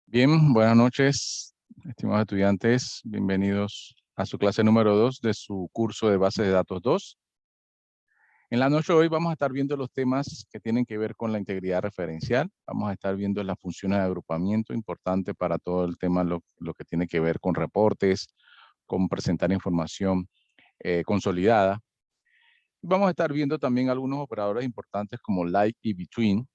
Bien, buenas noches, estimados estudiantes. Bienvenidos a su clase número 2 de su curso de base de datos 2. En la noche de hoy vamos a estar viendo los temas que tienen que ver con la integridad referencial. Vamos a estar viendo las funciones de agrupamiento, importante para todo el tema, lo que tiene que ver con reportes, con presentar información consolidada. Vamos a estar viendo también algunos operadores importantes como like y between.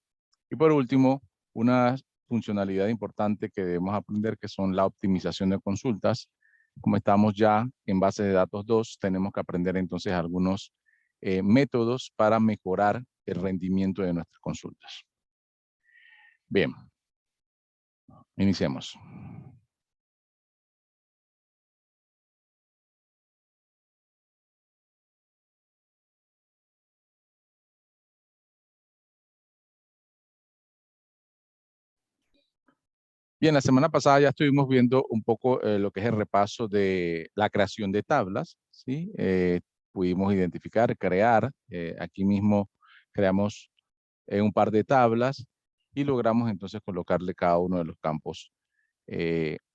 Y por último, una funcionalidad importante que debemos aprender, que son la optimización de consultas. Como estamos ya en base de datos 2, tenemos que aprender entonces algunos métodos para mejorar el rendimiento de nuestras consultas. Bien, iniciemos. Bien, la semana pasada ya estuvimos viendo un poco lo que es el repaso de la creación de tablas, ¿sí? Pudimos identificar, crear, aquí mismo creamos un par de tablas y logramos entonces colocarle cada uno de los campos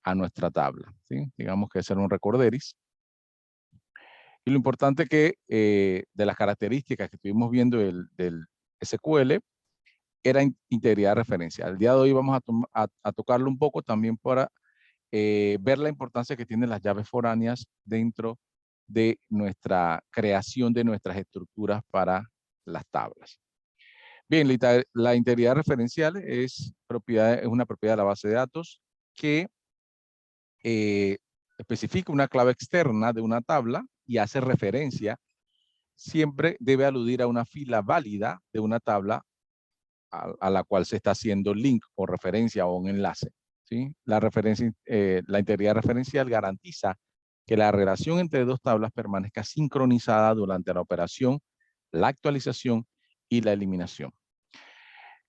a nuestra tabla, ¿sí? Digamos que hacer un recorderis. Y lo importante que de las características que estuvimos viendo del SQL era integridad referencial. El día de hoy vamos a tocarlo un poco también para ver la importancia que tienen las llaves foráneas dentro de nuestra creación de nuestras estructuras para las tablas. Bien, la integridad referencial es una propiedad de la base de datos que especifica una clave externa de una tabla y hace referencia, siempre debe aludir a una fila válida de una tabla a la cual se está haciendo link o referencia o un enlace, ¿sí? La integridad referencial garantiza que la relación entre dos tablas permanezca sincronizada durante la operación, la actualización y la eliminación.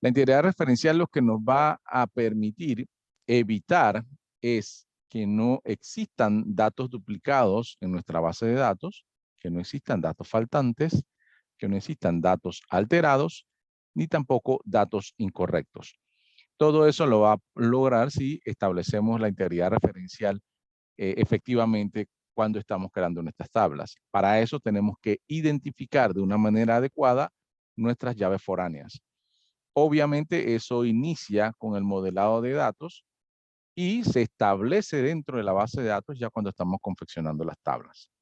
La integridad referencial lo que nos va a permitir evitar es que no existan datos duplicados en nuestra base de datos, que no existan datos faltantes, que no existan datos alterados, ni tampoco datos incorrectos. Todo eso lo va a lograr si establecemos la integridad referencial efectivamente cuando estamos creando nuestras tablas. Para eso tenemos que identificar de una manera adecuada nuestras llaves foráneas. Obviamente eso inicia con el modelado de datos y se establece dentro de la base de datos ya cuando estamos confeccionando las tablas.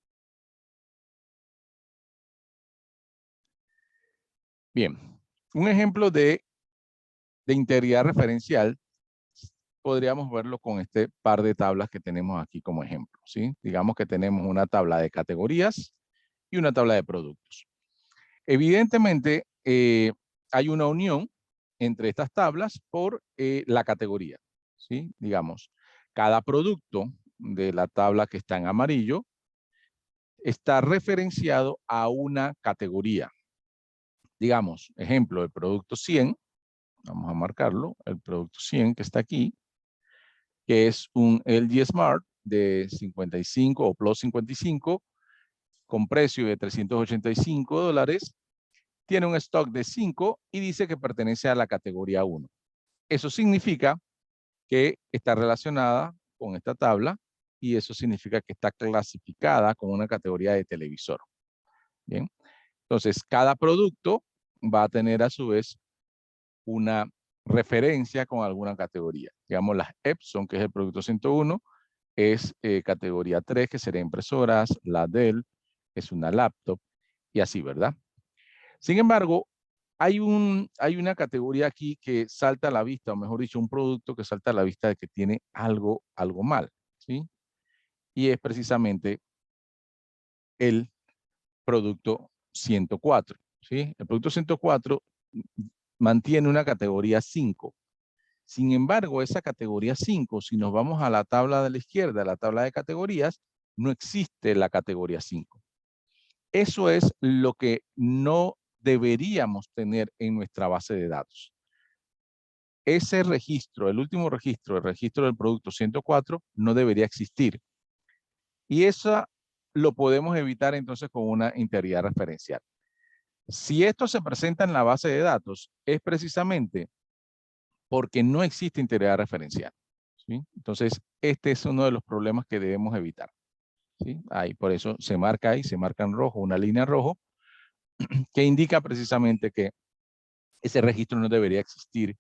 Bien, un ejemplo de integridad referencial podríamos verlo con este par de tablas que tenemos aquí como ejemplo, ¿sí? Digamos que tenemos una tabla de categorías y una tabla de productos. Evidentemente, hay una unión entre estas tablas por la categoría, ¿sí? Digamos, cada producto de la tabla que está en amarillo está referenciado a una categoría. Digamos, ejemplo, el producto 100, vamos a marcarlo, el producto 100 que está aquí, que es un LG Smart de 55 o Plus 55, con precio de $385, tiene un stock de 5 y dice que pertenece a la categoría 1. Eso significa que está relacionada con esta tabla y eso significa que está clasificada con una categoría de televisor. Bien, entonces cada producto va a tener a su vez una referencia con alguna categoría. Digamos, las Epson, que es el producto 101, es categoría 3, que sería impresoras, la Dell es una laptop y así, ¿verdad? Sin embargo, hay una categoría aquí que salta a la vista, o mejor dicho, un producto que salta a la vista de que tiene algo mal, ¿sí? Y es precisamente el producto 104, ¿sí? El producto 104 mantiene una categoría 5. Sin embargo, esa categoría 5, si nos vamos a la tabla de la izquierda, la tabla de categorías, no existe la categoría 5. Eso es lo que no deberíamos tener en nuestra base de datos. Ese registro, el último registro, el registro del producto 104, no debería existir. Y eso lo podemos evitar entonces con una integridad referencial. Si esto se presenta en la base de datos, es precisamente porque no existe integridad referencial. ¿sí? Entonces, este es uno de los problemas que debemos evitar, ¿sí? Ahí, por eso se marca ahí, se marca en rojo, una línea rojo, que indica precisamente que ese registro no debería existir,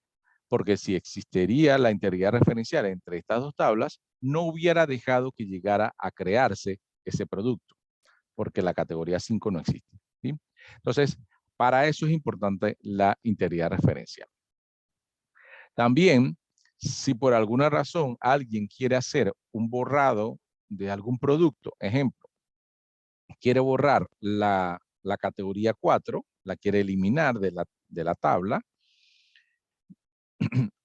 porque si existiría la integridad referencial entre estas dos tablas, no hubiera dejado que llegara a crearse ese producto, porque la categoría 5 no existe, ¿sí? Entonces, para eso es importante la integridad referencial. También, si por alguna razón alguien quiere hacer un borrado de algún producto, ejemplo, quiere borrar la categoría 4, la quiere eliminar de la tabla,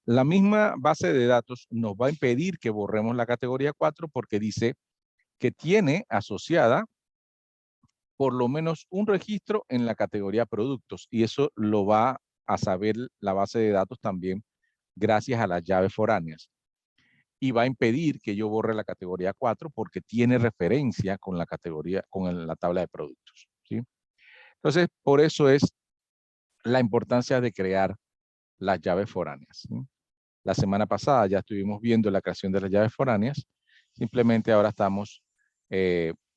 la misma base de datos nos va a impedir que borremos la categoría 4 porque dice que tiene asociada por lo menos un registro en la categoría productos, y eso lo va a saber la base de datos también gracias a las llaves foráneas. Y va a impedir que yo borre la categoría 4 porque tiene referencia con la categoría, con la tabla de productos, ¿sí? Entonces, por eso es la importancia de crear las llaves foráneas, ¿sí? La semana pasada ya estuvimos viendo la creación de las llaves foráneas. Simplemente ahora estamos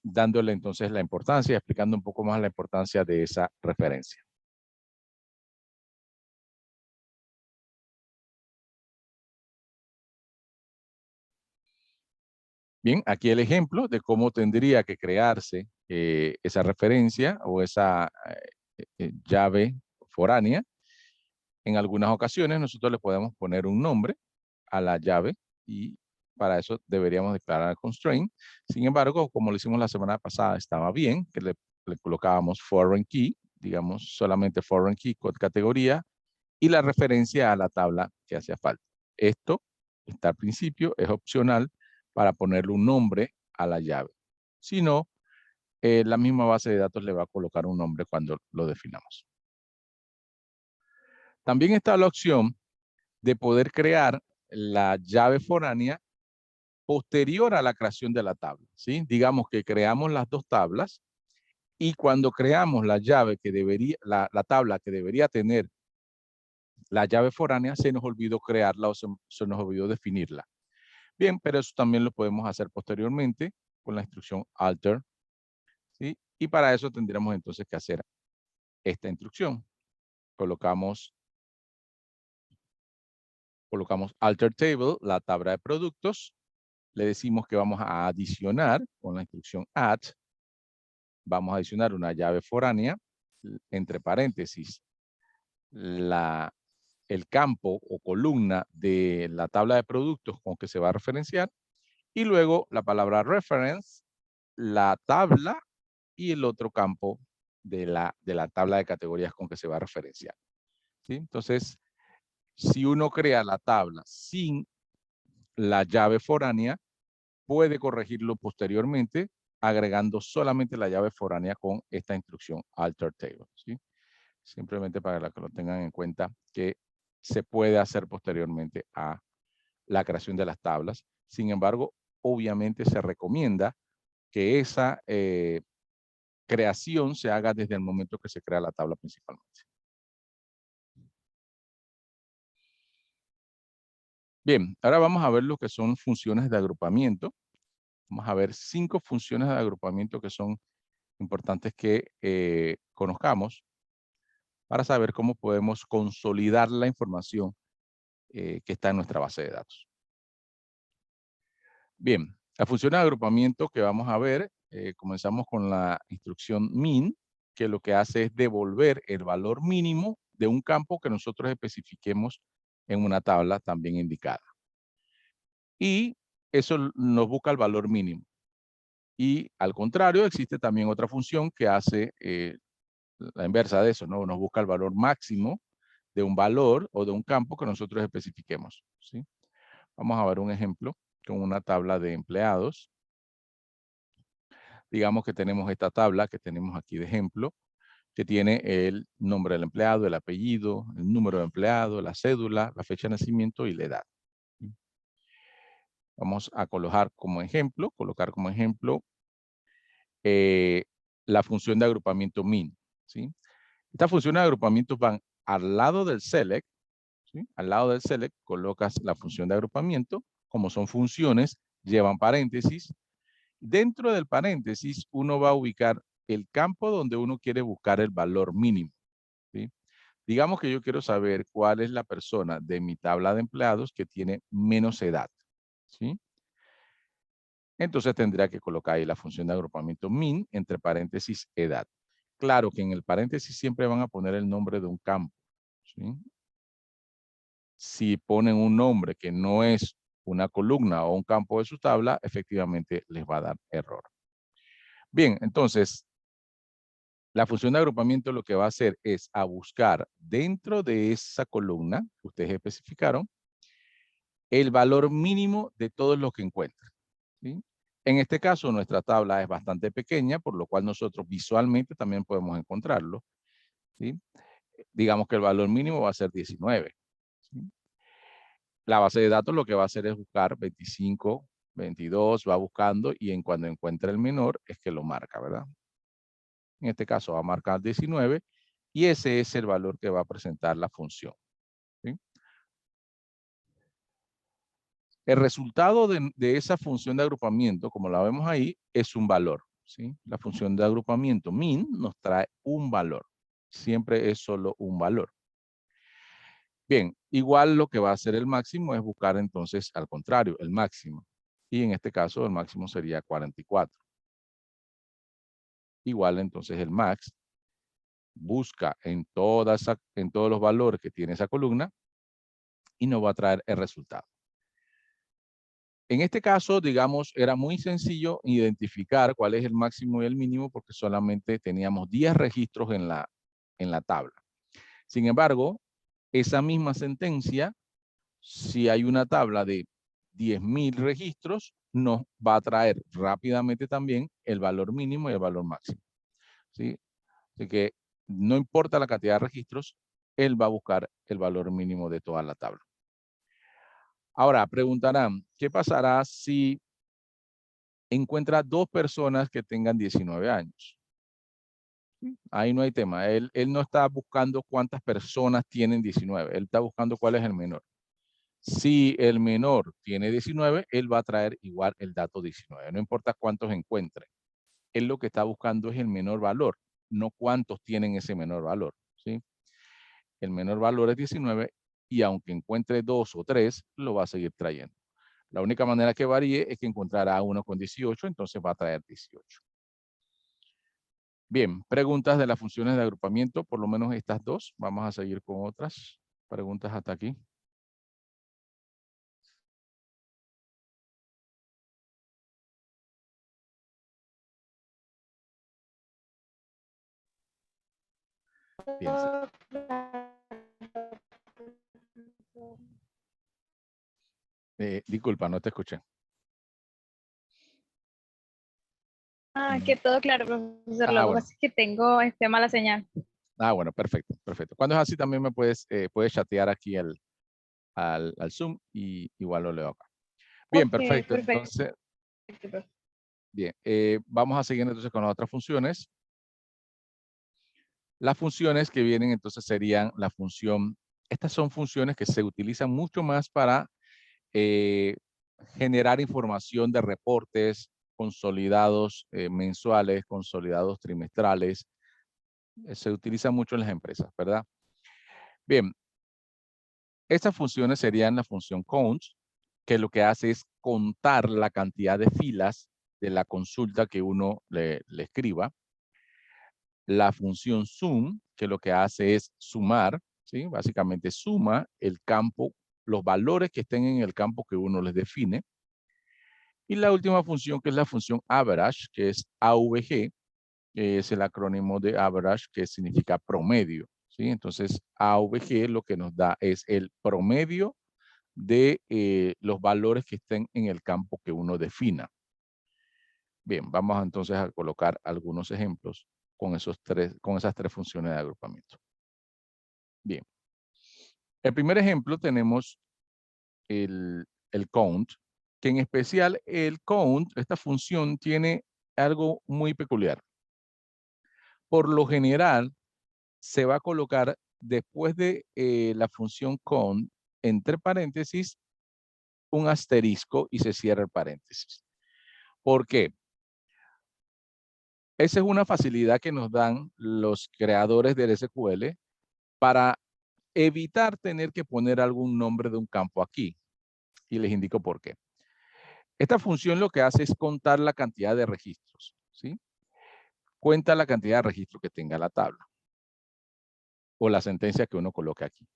dándole entonces la importancia, explicando un poco más la importancia de esa referencia. Bien, aquí el ejemplo de cómo tendría que crearse esa referencia o esa llave foránea. En algunas ocasiones nosotros le podemos poner un nombre a la llave y para eso deberíamos declarar constraint. Sin embargo, como lo hicimos la semana pasada, estaba bien que le colocábamos foreign key, digamos solamente foreign key con categoría y la referencia a la tabla que hacía falta. Esto está al principio, es opcional para ponerle un nombre a la llave. Si no, la misma base de datos le va a colocar un nombre cuando lo definamos. También está la opción de poder crear la llave foránea posterior a la creación de la tabla, ¿sí? Digamos que creamos las dos tablas y cuando creamos la llave que debería, la tabla que debería tener la llave foránea, se nos olvidó crearla o se nos olvidó definirla. Bien, pero eso también lo podemos hacer posteriormente con la instrucción alter, ¿sí? Y para eso tendríamos entonces que hacer esta instrucción. Colocamos alter table, la tabla de productos. Le decimos que vamos a adicionar con la instrucción add. Vamos a adicionar una llave foránea, entre paréntesis, el campo o columna de la tabla de productos con que se va a referenciar. Y luego la palabra reference, la tabla y el otro campo de la tabla de categorías con que se va a referenciar, ¿sí? Entonces, si uno crea la tabla sin la llave foránea, puede corregirlo posteriormente agregando solamente la llave foránea con esta instrucción alter table, ¿sí? Simplemente para que lo tengan en cuenta que se puede hacer posteriormente a la creación de las tablas. Sin embargo, obviamente se recomienda que esa creación se haga desde el momento que se crea la tabla principalmente. Bien, ahora vamos a ver lo que son funciones de agrupamiento. Vamos a ver 5 funciones de agrupamiento que son importantes que conozcamos para saber cómo podemos consolidar la información que está en nuestra base de datos. Bien, la función de agrupamiento que vamos a ver, comenzamos con la instrucción min, que lo que hace es devolver el valor mínimo de un campo que nosotros especifiquemos en una tabla también indicada. Y eso nos busca el valor mínimo. Y al contrario, existe también otra función que hace la inversa de eso, ¿no? Nos busca el valor máximo de un valor o de un campo que nosotros especifiquemos, ¿sí? Vamos a ver un ejemplo con una tabla de empleados. Digamos que tenemos esta tabla que tenemos aquí de ejemplo, que tiene el nombre del empleado, el apellido, el número de empleado, la cédula, la fecha de nacimiento y la edad. Vamos a colocar como ejemplo la función de agrupamiento min, ¿sí? Estas funciones de agrupamiento van al lado del select, ¿sí? Al lado del select colocas la función de agrupamiento como son funciones, llevan paréntesis. Dentro del paréntesis, uno va a ubicar el campo donde uno quiere buscar el valor mínimo, ¿sí? Digamos que yo quiero saber cuál es la persona de mi tabla de empleados que tiene menos edad, ¿sí? Entonces tendría que colocar ahí la función de agrupamiento min entre paréntesis edad. Claro que en el paréntesis siempre van a poner el nombre de un campo, ¿sí? Si ponen un nombre que no es una columna o un campo de su tabla, efectivamente les va a dar error. Bien, entonces, la función de agrupamiento lo que va a hacer es a buscar dentro de esa columna que ustedes especificaron el valor mínimo de todos los que encuentran, ¿sí? En este caso, nuestra tabla es bastante pequeña, por lo cual nosotros visualmente también podemos encontrarlo, ¿sí? Digamos que el valor mínimo va a ser 19, ¿sí? La base de datos lo que va a hacer es buscar 25, 22, va buscando y cuando encuentra el menor es que lo marca, ¿verdad? En este caso va a marcar 19 y ese es el valor que va a presentar la función, ¿sí? El resultado de esa función de agrupamiento, como la vemos ahí, es un valor, ¿sí? La función de agrupamiento min nos trae un valor. Siempre es solo un valor. Bien, igual lo que va a hacer el máximo es buscar entonces al contrario, el máximo. Y en este caso el máximo sería 44. Igual entonces el max busca en todos los valores que tiene esa columna y nos va a traer el resultado. En este caso, digamos, era muy sencillo identificar cuál es el máximo y el mínimo porque solamente teníamos 10 registros en la tabla. Sin embargo, esa misma sentencia, si hay una tabla de 10.000 registros, nos va a traer rápidamente también el valor mínimo y el valor máximo, ¿sí? Así que no importa la cantidad de registros, él va a buscar el valor mínimo de toda la tabla. Ahora, preguntarán, ¿qué pasará si encuentra 2 personas que tengan 19 años? Ahí no hay tema. Él no está buscando cuántas personas tienen 19. Él está buscando cuál es el menor. Si el menor tiene 19, él va a traer igual el dato 19. No importa cuántos encuentre. Él lo que está buscando es el menor valor, no cuántos tienen ese menor valor, ¿sí? El menor valor es 19 y aunque encuentre 2 o 3, lo va a seguir trayendo. La única manera que varíe es que encontrará uno con 18, entonces va a traer 18. Bien, preguntas de las funciones de agrupamiento, por lo menos estas dos. Vamos a seguir con otras preguntas hasta aquí. Bien, sí. Disculpa, no te escuché. Que todo claro, profesor. Lo que Bueno. pasa es que tengo mala señal. Bueno, perfecto, perfecto. Cuando es así también me puedes chatear aquí al Zoom y igual lo leo acá. Bien, Ok, perfecto. perfecto. Entonces, bien, vamos a seguir entonces con las otras funciones. Las funciones que vienen entonces serían la función, estas son funciones que se utilizan mucho más para generar información de reportes consolidados mensuales, consolidados trimestrales. Se utiliza mucho en las empresas, ¿verdad? Bien, estas funciones serían la función count, que lo que hace es contar la cantidad de filas de la consulta que uno le escriba. La función sum, que lo que hace es sumar, ¿sí? Básicamente suma el campo, los valores que estén en el campo que uno les define. Y la última función, que es la función average, que es AVG, que es el acrónimo de average, que significa promedio, ¿sí? Entonces, AVG lo que nos da es el promedio de los valores que estén en el campo que uno defina. Bien, vamos entonces a colocar algunos ejemplos con esas tres funciones de agrupamiento. Bien. El primer ejemplo tenemos el count, que en especial el count, esta función tiene algo muy peculiar. Por lo general, se va a colocar después de la función count, entre paréntesis, un asterisco y se cierra el paréntesis. ¿Por qué? Esa es una facilidad que nos dan los creadores del SQL para evitar tener que poner algún nombre de un campo aquí. Y les indico por qué. Esta función lo que hace es contar la cantidad de registros, ¿sí? Cuenta la cantidad de registros que tenga la tabla o la sentencia que uno coloque aquí.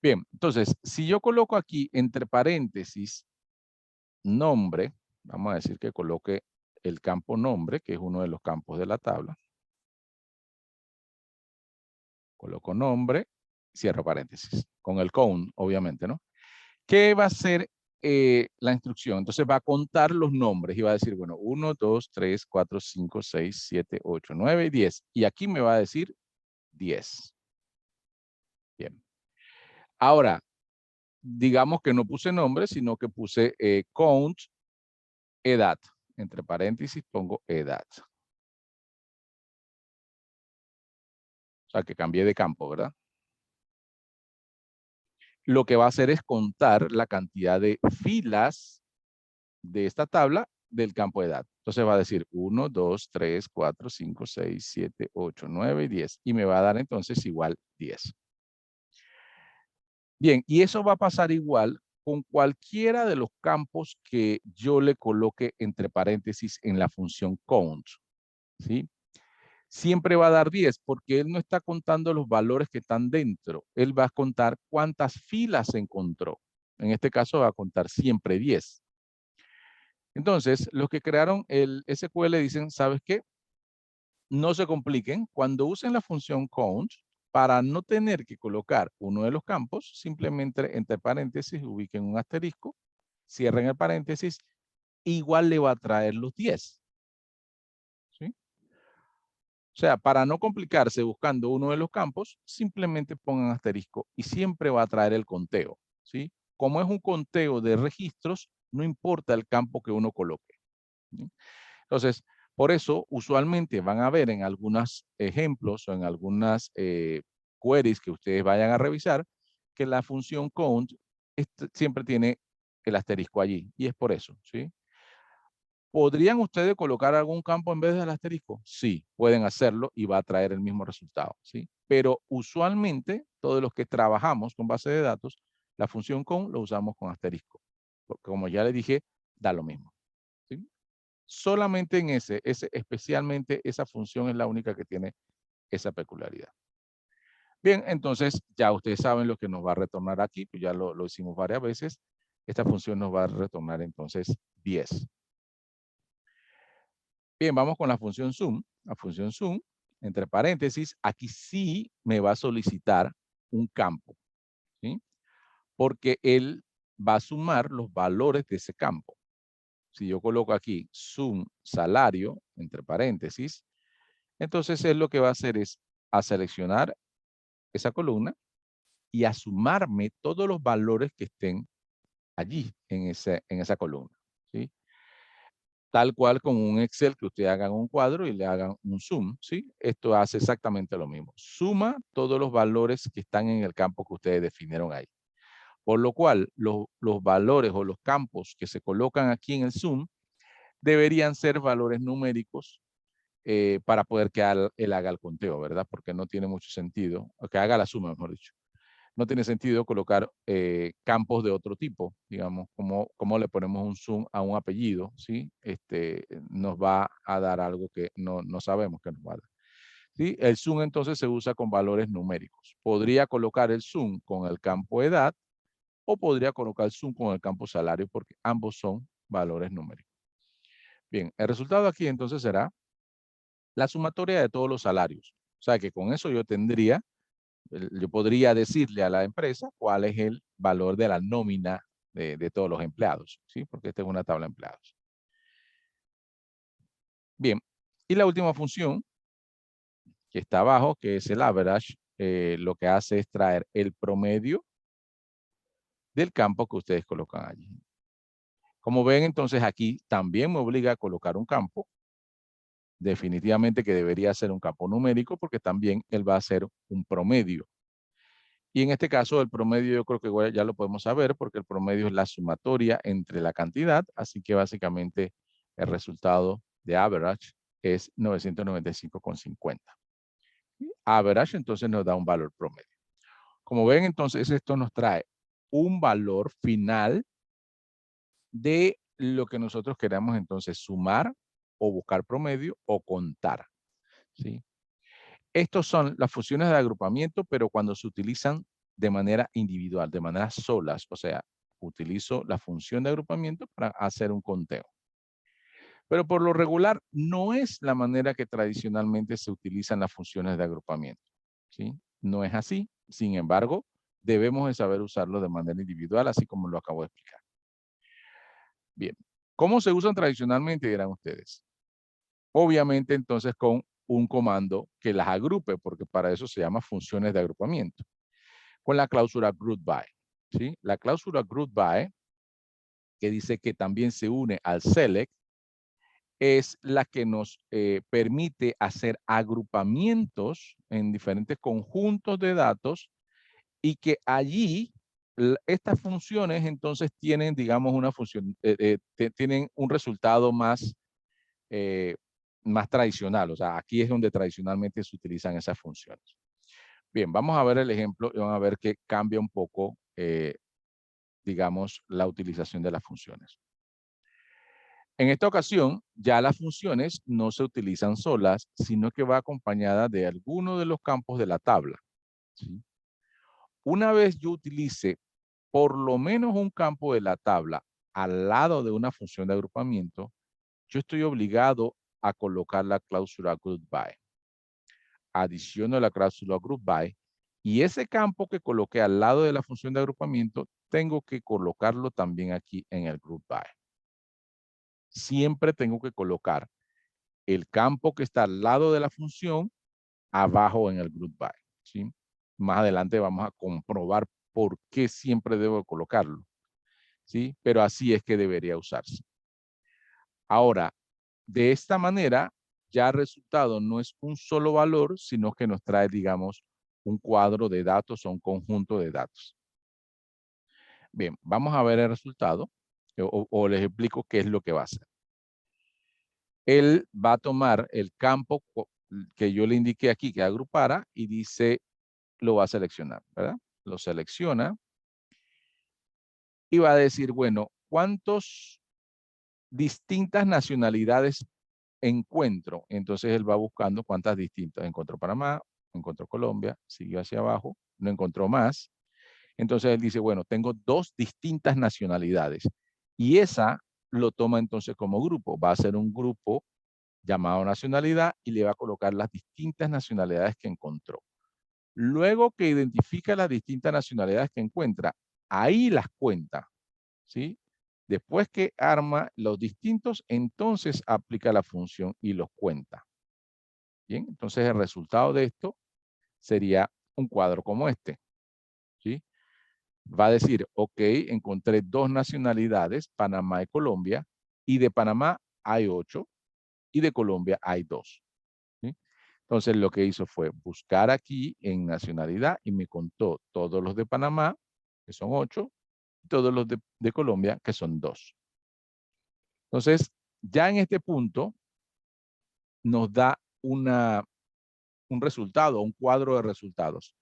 Bien, entonces, si yo coloco aquí entre paréntesis nombre, vamos a decir que coloque el campo nombre, que es uno de los campos de la tabla. Coloco nombre, cierro paréntesis, con el count, obviamente, ¿no? ¿Qué va a ser la instrucción? Entonces va a contar los nombres y va a decir, bueno, 1, 2, 3, 4, 5, 6, 7, 8, 9 y 10. Y aquí me va a decir 10. Bien. Ahora, digamos que no puse nombre, sino que puse count, edad. Entre paréntesis pongo edad. O sea, que cambié de campo, ¿verdad? Lo que va a hacer es contar la cantidad de filas de esta tabla del campo de edad. Entonces va a decir 1, 2, 3, 4, 5, 6, 7, 8, 9 y 10. Y me va a dar entonces igual 10. Bien, y eso va a pasar igual con cualquiera de los campos que yo le coloque entre paréntesis en la función count. ¿Sí? Siempre va a dar 10 porque él no está contando los valores que están dentro. Él va a contar cuántas filas encontró. En este caso va a contar siempre 10. Entonces, los que crearon el SQL dicen, ¿sabes qué? No se compliquen. Cuando usen la función count, para no tener que colocar uno de los campos, simplemente entre paréntesis ubiquen un asterisco, cierren el paréntesis, igual le va a traer los 10. ¿Sí? O sea, para no complicarse buscando uno de los campos, simplemente pongan asterisco y siempre va a traer el conteo. ¿Sí? Como es un conteo de registros, no importa el campo que uno coloque. ¿Sí? Entonces, por eso, usualmente van a ver en algunos ejemplos o en algunas queries que ustedes vayan a revisar, que la función count siempre tiene el asterisco allí. Y es por eso, ¿sí? ¿Podrían ustedes colocar algún campo en vez del asterisco? Sí, pueden hacerlo y va a traer el mismo resultado, ¿sí? Pero usualmente, todos los que trabajamos con base de datos, la función count lo usamos con asterisco. Porque como ya les dije, da lo mismo. ¿Sí? Solamente en especialmente esa función es la única que tiene esa peculiaridad. Bien, entonces ya ustedes saben lo que nos va a retornar aquí, pues ya lo hicimos varias veces. Esta función nos va a retornar entonces 10. Bien, vamos con la función sum. La función sum, entre paréntesis, aquí sí me va a solicitar un campo, ¿sí? Porque él va a sumar los valores de ese campo. Si yo coloco aquí sum salario, entre paréntesis, entonces él lo que va a hacer es a seleccionar esa columna y a sumarme todos los valores que estén allí en esa columna. ¿Sí? Tal cual con un Excel que ustedes hagan un cuadro y le hagan un zoom. ¿Sí? Esto hace exactamente lo mismo. Suma todos los valores que están en el campo que ustedes definieron ahí. Por lo cual, los valores o los campos que se colocan aquí en el zoom deberían ser valores numéricos para poder que él haga el conteo, ¿verdad? Porque no tiene mucho sentido, o que haga la suma, mejor dicho. No tiene sentido colocar campos de otro tipo, digamos, como le ponemos un zoom a un apellido, ¿sí? Nos va a dar algo que no sabemos que nos va a dar. ¿Sí? El zoom entonces se usa con valores numéricos. Podría colocar el zoom con el campo edad o podría colocar el zoom con el campo salario porque ambos son valores numéricos. Bien, el resultado aquí entonces será la sumatoria de todos los salarios. O sea que con eso yo podría decirle a la empresa cuál es el valor de la nómina de todos los empleados, ¿sí? Porque esta es una tabla de empleados. Bien, y la última función que está abajo, que es el average, lo que hace es traer el promedio del campo que ustedes colocan allí. Como ven, entonces aquí también me obliga a colocar un campo. Definitivamente que debería ser un campo numérico porque también él va a hacer un promedio. Y en este caso el promedio yo creo que igual ya lo podemos saber porque el promedio es la sumatoria entre la cantidad, así que básicamente el resultado de average es 995,50. Average entonces nos da un valor promedio. Como ven entonces esto nos trae un valor final de lo que nosotros queramos entonces sumar o buscar promedio o contar, ¿sí? Estos son las funciones de agrupamiento, pero cuando se utilizan de manera individual, de manera solas, o sea, utilizo la función de agrupamiento para hacer un conteo. Pero por lo regular no es la manera que tradicionalmente se utilizan las funciones de agrupamiento, ¿sí? No es así. Sin embargo, debemos de saber usarlo de manera individual, así como lo acabo de explicar. Bien, ¿cómo se usan tradicionalmente, dirán ustedes? Obviamente entonces con un comando que las agrupe, porque para eso se llama funciones de agrupamiento. Con la cláusula group by, ¿sí? La cláusula group by, que dice que también se une al select, es la que nos permite hacer agrupamientos en diferentes conjuntos de datos y que allí estas funciones entonces tienen, digamos, una función, tienen un resultado más, más tradicional. O sea, aquí es donde tradicionalmente se utilizan esas funciones. Bien, vamos a ver el ejemplo y vamos a ver que cambia un poco, digamos, la utilización de las funciones. En esta ocasión, ya las funciones no se utilizan solas, sino que va acompañada de alguno de los campos de la tabla, ¿sí? Una vez yo utilice por lo menos un campo de la tabla al lado de una función de agrupamiento, yo estoy obligado a colocar la cláusula group by. Adiciono la cláusula group by y ese campo que coloqué al lado de la función de agrupamiento, tengo que colocarlo también aquí en el group by. Siempre tengo que colocar el campo que está al lado de la función abajo en el group by, ¿sí? Más adelante vamos a comprobar por qué siempre debo colocarlo, ¿sí? Pero así es que debería usarse. Ahora, de esta manera, ya el resultado no es un solo valor, sino que nos trae, digamos, un cuadro de datos o un conjunto de datos. Bien, vamos a ver el resultado o les explico qué es lo que va a hacer. Él va a tomar el campo que yo le indiqué aquí que agrupara y dice, lo va a seleccionar, ¿verdad? Lo selecciona y va a decir, bueno, ¿cuántos distintas nacionalidades encuentro? Entonces él va buscando cuántas distintas. Encontró Panamá, encontró Colombia, siguió hacia abajo, no encontró más. Entonces él dice, bueno, tengo dos distintas nacionalidades. Y esa lo toma entonces como grupo. Va a ser un grupo llamado nacionalidad y le va a colocar las distintas nacionalidades que encontró. Luego que identifica las distintas nacionalidades que encuentra, ahí las cuenta, ¿sí? Después que arma los distintos, entonces aplica la función y los cuenta. Bien, entonces el resultado de esto sería un cuadro como este, ¿sí? Va a decir, ok, encontré dos nacionalidades, Panamá y Colombia, y de Panamá hay 8 y de Colombia hay 2. ¿Sí? Entonces lo que hizo fue buscar aquí en nacionalidad y me contó todos los de Panamá, que son 8, y todos los de Colombia, que son 2. Entonces, ya en este punto nos da un resultado, un cuadro de resultados.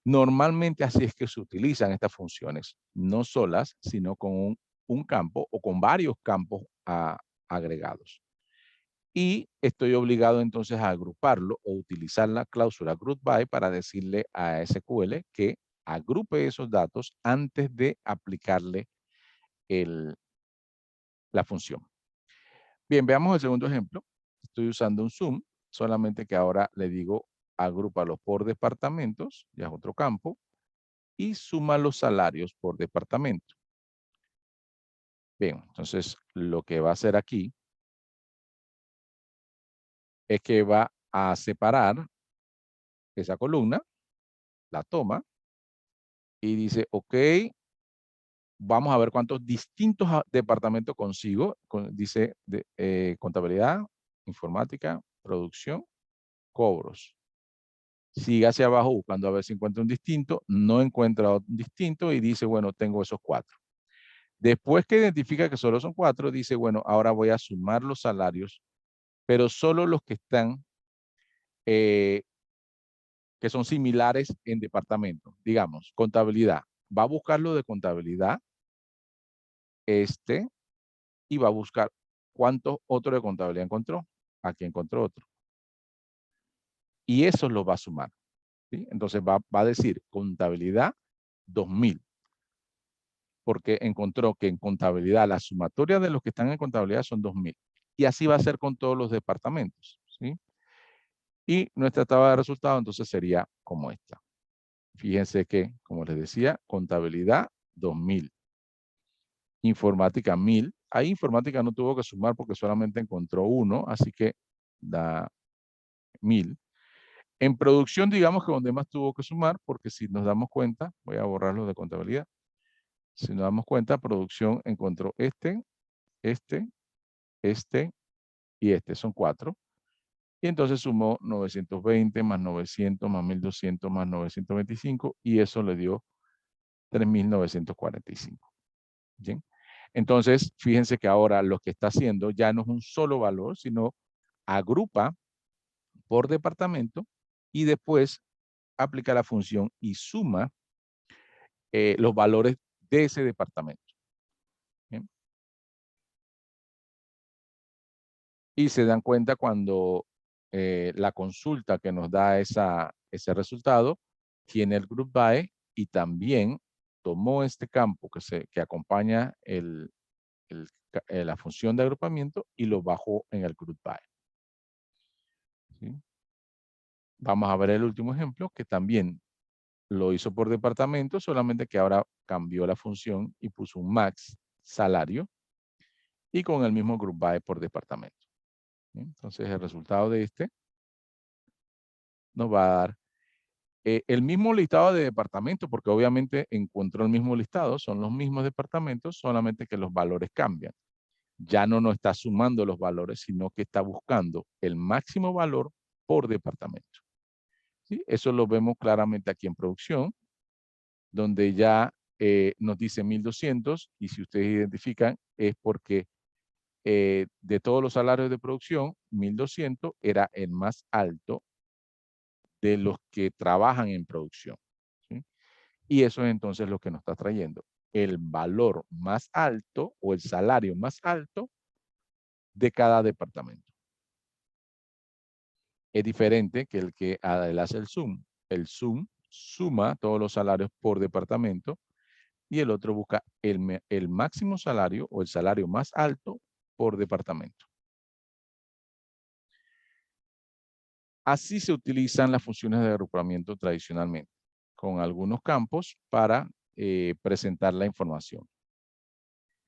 Normalmente así es que se utilizan estas funciones, no solas, sino con un campo o con varios campos agregados. Y estoy obligado entonces a agruparlo o utilizar la cláusula group by para decirle a SQL que agrupe esos datos antes de aplicarle la función. Bien, veamos el segundo ejemplo. Estoy usando un zoom, solamente que ahora le digo agrúpalo por departamentos, ya es otro campo, y suma los salarios por departamento. Bien, entonces lo que va a hacer aquí es que va a separar esa columna, la toma y dice, ok, vamos a ver cuántos distintos departamentos consigo. Dice contabilidad, informática, producción, cobros. Sigue hacia abajo buscando a ver si encuentra un distinto, no encuentra un distinto y dice, bueno, tengo esos 4. Después que identifica que solo son 4, dice, bueno, ahora voy a sumar los salarios, pero solo los que están, que son similares en departamento. Digamos, contabilidad. Va a buscar lo de contabilidad, y va a buscar cuántos otros de contabilidad encontró. Aquí encontró otro. Y eso lo va a sumar. ¿Sí? Entonces va a decir contabilidad 2000. Porque encontró que en contabilidad la sumatoria de los que están en contabilidad son 2000. Y así va a ser con todos los departamentos. ¿Sí? Y nuestra tabla de resultados entonces sería como esta. Fíjense que, como les decía, contabilidad 2000. Informática 1000. Ahí informática no tuvo que sumar porque solamente encontró uno, así que da 1000. En producción, digamos que donde más tuvo que sumar, porque si nos damos cuenta, voy a borrarlo de contabilidad. Si nos damos cuenta, producción encontró este y este. Son 4. Y entonces sumó 920 más 900 más 1200 más 925 y eso le dio 3945. ¿Bien? Entonces, fíjense que ahora lo que está haciendo ya no es un solo valor, sino agrupa por departamento y después aplica la función y suma los valores de ese departamento. ¿Bien? Y se dan cuenta cuando la consulta que nos da ese resultado tiene el group by y también tomó este campo que acompaña la función de agrupamiento y lo bajó en el group by. ¿Sí? Vamos a ver el último ejemplo que también lo hizo por departamento, solamente que ahora cambió la función y puso un max salario y con el mismo group by por departamento. ¿Sí? Entonces el resultado de este nos va a dar el mismo listado de departamentos, porque obviamente encontró el mismo listado, son los mismos departamentos, solamente que los valores cambian. Ya no nos está sumando los valores, sino que está buscando el máximo valor por departamento. ¿Sí? Eso lo vemos claramente aquí en producción, donde ya nos dice 1200 y si ustedes identifican es porque de todos los salarios de producción, 1200 era el más alto de los que trabajan en producción. ¿Sí? Y eso es entonces lo que nos está trayendo el valor más alto o el salario más alto de cada departamento. Es diferente que el que él hace el zoom. El zoom suma todos los salarios por departamento y el otro busca el máximo salario o el salario más alto por departamento. Así se utilizan las funciones de agrupamiento tradicionalmente, con algunos campos para presentar la información.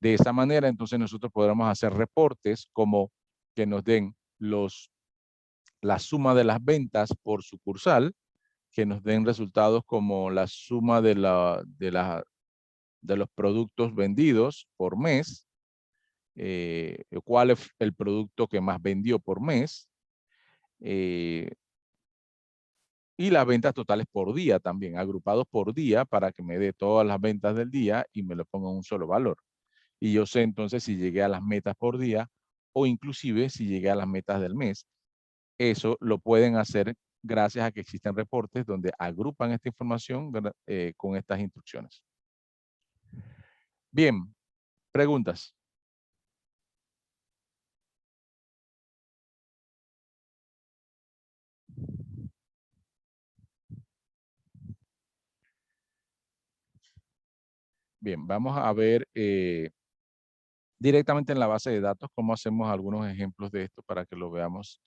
De esa manera, entonces nosotros podremos hacer reportes como que nos den la suma de las ventas por sucursal, que nos den resultados como la suma de los productos vendidos por mes, cuál es el producto que más vendió por mes, y las ventas totales por día también, agrupados por día para que me dé todas las ventas del día y me lo ponga en un solo valor. Y yo sé entonces si llegué a las metas por día o inclusive si llegué a las metas del mes. Eso lo pueden hacer gracias a que existen reportes donde agrupan esta información con estas instrucciones. Bien, preguntas. Bien, vamos a ver directamente en la base de datos cómo hacemos algunos ejemplos de esto para que lo veamos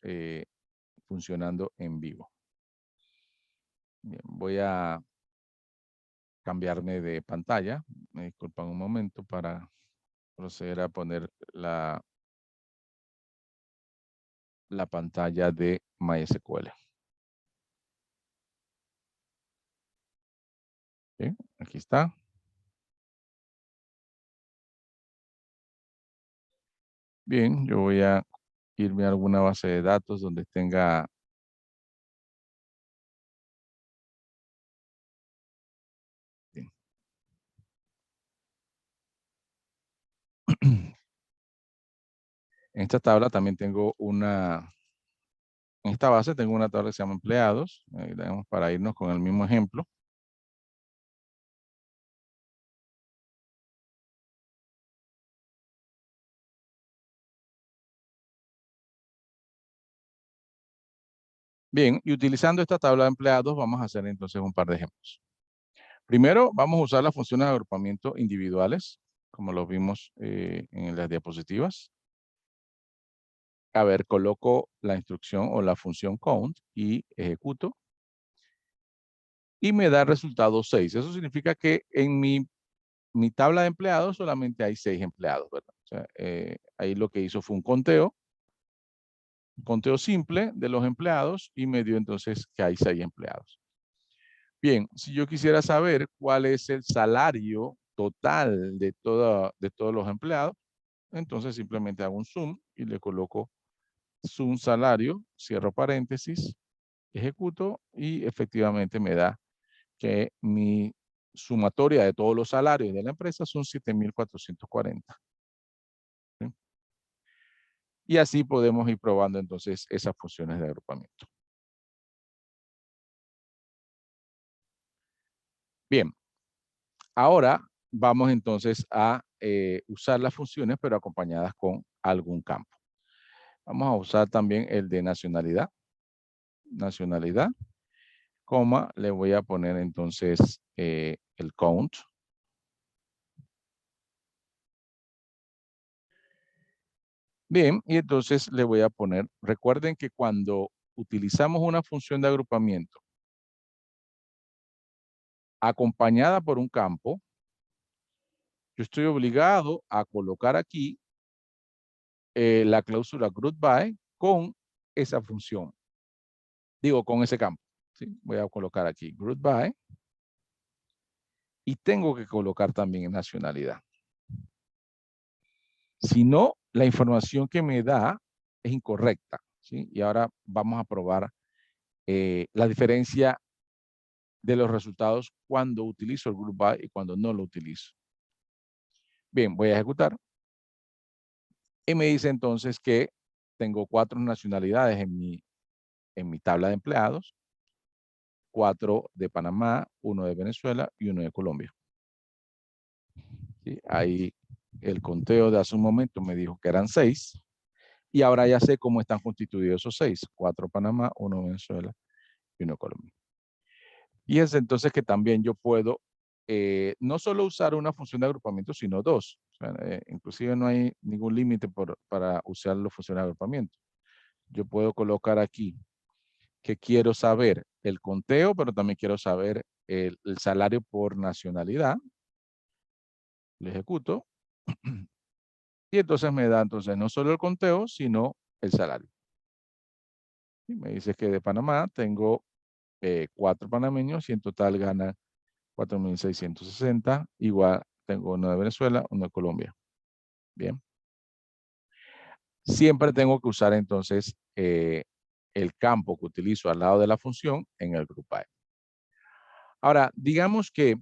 funcionando en vivo. Bien, voy a cambiarme de pantalla. Me disculpan un momento para proceder a poner la pantalla de MySQL. Bien, aquí está. Bien, yo voy a irme a alguna base de datos donde tenga En esta tabla también tengo en esta base tengo una tabla que se llama empleados. Ahí tenemos para irnos con el mismo ejemplo. Bien, y utilizando esta tabla de empleados vamos a hacer entonces un par de ejemplos. Primero, vamos a usar las funciones de agrupamiento individuales, como lo vimos en las diapositivas. A ver, coloco la instrucción o la función count y ejecuto. Y me da el resultado 6. Eso significa que en mi tabla de empleados solamente hay 6 empleados, ¿verdad? O sea, ahí lo que hizo fue un conteo simple de los empleados y me dio entonces que hay 6 empleados. Bien, si yo quisiera saber cuál es el salario total de todos los empleados, entonces simplemente hago un zoom y le coloco zoom salario, cierro paréntesis, ejecuto y efectivamente me da que mi sumatoria de todos los salarios de la empresa son 7,440. ¿Sí? Y así podemos ir probando entonces esas funciones de agrupamiento. Bien, ahora vamos entonces a usar las funciones pero acompañadas con algún campo. Vamos a usar también el de nacionalidad. Nacionalidad, coma, le voy a poner entonces el count. Bien, y entonces le voy a poner, recuerden que cuando utilizamos una función de agrupamiento acompañada por un campo, yo estoy obligado a colocar aquí la cláusula group by con esa función. Digo, con ese campo. ¿Sí? Voy a colocar aquí group by y tengo que colocar también nacionalidad. Si no, la información que me da es incorrecta. ¿Sí? Y ahora vamos a probar la diferencia de los resultados cuando utilizo el group by y cuando no lo utilizo. Bien, voy a ejecutar. Y me dice entonces que tengo 4 nacionalidades en mi tabla de empleados. 4 de Panamá, 1 de Venezuela y 1 de Colombia. ¿Sí? Ahí el conteo de hace un momento me dijo que eran 6. Y ahora ya sé cómo están constituidos esos 6. 4 Panamá, 1 Venezuela y 1 Colombia. Fíjense entonces que también yo puedo no solo usar una función de agrupamiento, sino 2. O sea, inclusive no hay ningún límite para usar la función de agrupamiento. Yo puedo colocar aquí que quiero saber el conteo, pero también quiero saber el salario por nacionalidad. Le ejecuto. Y entonces me da entonces no solo el conteo, sino el salario. Y me dice que de Panamá tengo 4 panameños y en total gana 4,660. Igual tengo uno de Venezuela, uno de Colombia. Bien. Siempre tengo que usar entonces el campo que utilizo al lado de la función en el group by. Ahora, digamos que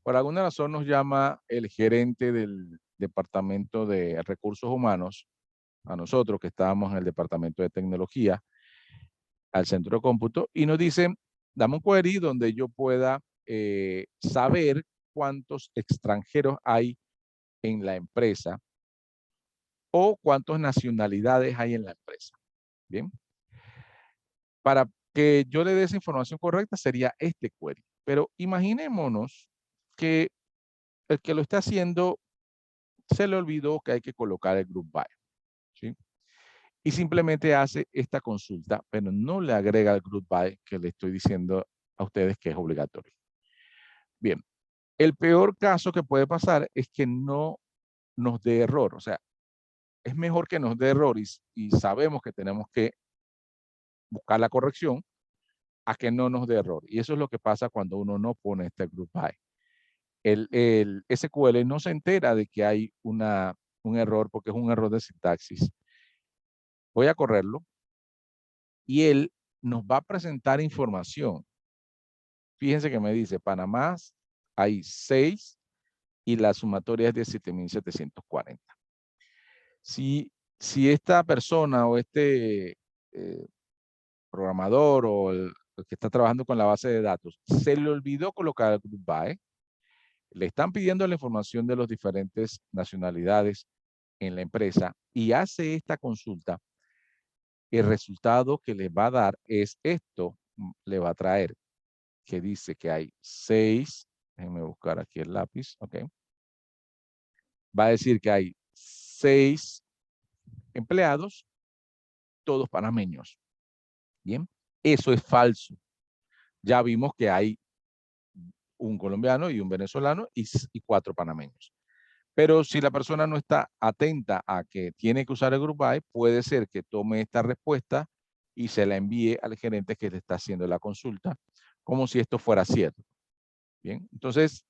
por alguna razón nos llama el gerente del departamento de recursos humanos, a nosotros que estábamos en el departamento de tecnología, al centro de cómputo, y nos dice, dame un query donde yo pueda saber cuántos extranjeros hay en la empresa o cuántas nacionalidades hay en la empresa. Bien. Para que yo le dé esa información correcta sería este query. Pero imaginémonos que el que lo está haciendo se le olvidó que hay que colocar el group by. ¿Sí? Y simplemente hace esta consulta, pero no le agrega el group by que le estoy diciendo a ustedes que es obligatorio. Bien, el peor caso que puede pasar es que no nos dé error. O sea, es mejor que nos dé error y sabemos que tenemos que buscar la corrección a que no nos dé error. Y eso es lo que pasa cuando uno no pone este group by. El SQL no se entera de que hay un error porque es un error de sintaxis. Voy a correrlo y él nos va a presentar información. Fíjense que me dice, Panamá hay 6 y la sumatoria es de 7,740. Si Si esta persona o este programador o el que está trabajando con la base de datos se le olvidó colocar el group by, le están pidiendo la información de las diferentes nacionalidades en la empresa y hace esta consulta, el resultado que le va a dar es esto, le va a traer, que dice que hay 6, déjenme buscar aquí el lápiz, ok. Va a decir que hay 6 empleados, todos panameños. Bien, eso es falso. Ya vimos que hay un colombiano y un venezolano y 4 panameños. Pero si la persona no está atenta a que tiene que usar el Group By, puede ser que tome esta respuesta y se la envíe al gerente que le está haciendo la consulta, como si esto fuera cierto. Bien, entonces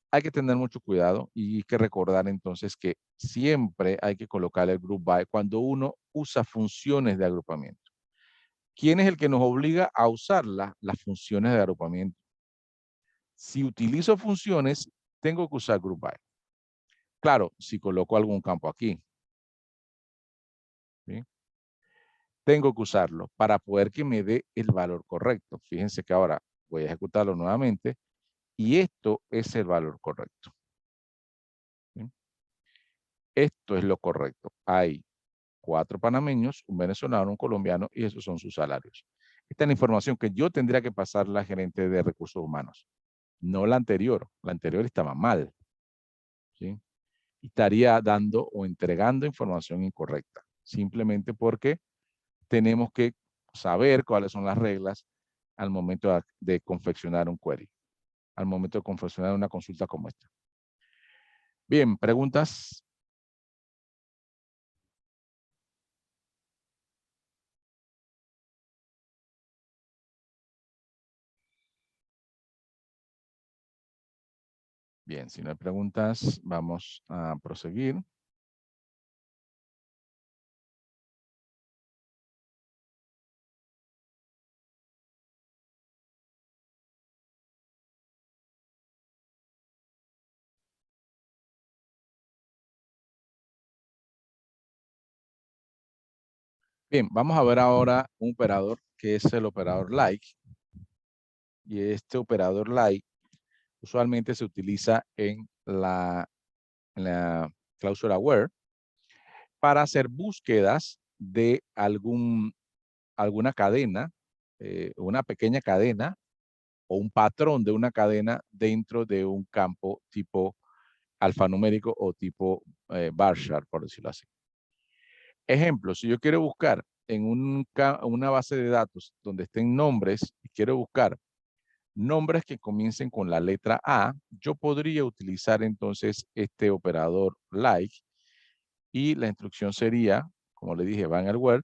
hay que tener mucho cuidado y hay que recordar entonces que siempre hay que colocar el Group By cuando uno usa funciones de agrupamiento. ¿Quién es el que nos obliga a usar las funciones de agrupamiento? Si utilizo funciones, tengo que usar Group By. Claro, si coloco algún campo aquí, ¿sí? Tengo que usarlo para poder que me dé el valor correcto. Fíjense que ahora voy a ejecutarlo nuevamente y esto es el valor correcto. ¿Sí? Esto es lo correcto. Hay 4 panameños, un venezolano, un colombiano y esos son sus salarios. Esta es la información que yo tendría que pasar a la gerente de recursos humanos, no la anterior. La anterior estaba mal, ¿sí? Estaría dando o entregando información incorrecta, simplemente porque tenemos que saber cuáles son las reglas al momento de confeccionar un query, al momento de confeccionar una consulta como esta. Bien, ¿preguntas? Bien, si no hay preguntas, vamos a proseguir. Bien, vamos a ver ahora un operador que es el operador like. Y este operador like usualmente se utiliza en la cláusula where para hacer búsquedas de alguna cadena, una pequeña cadena o un patrón de una cadena dentro de un campo tipo alfanumérico o tipo bar chart, por decirlo así. Ejemplo, si yo quiero buscar en una base de datos donde estén nombres y quiero buscar nombres que comiencen con la letra A, yo podría utilizar entonces este operador like y la instrucción sería, como le dije, va en el where,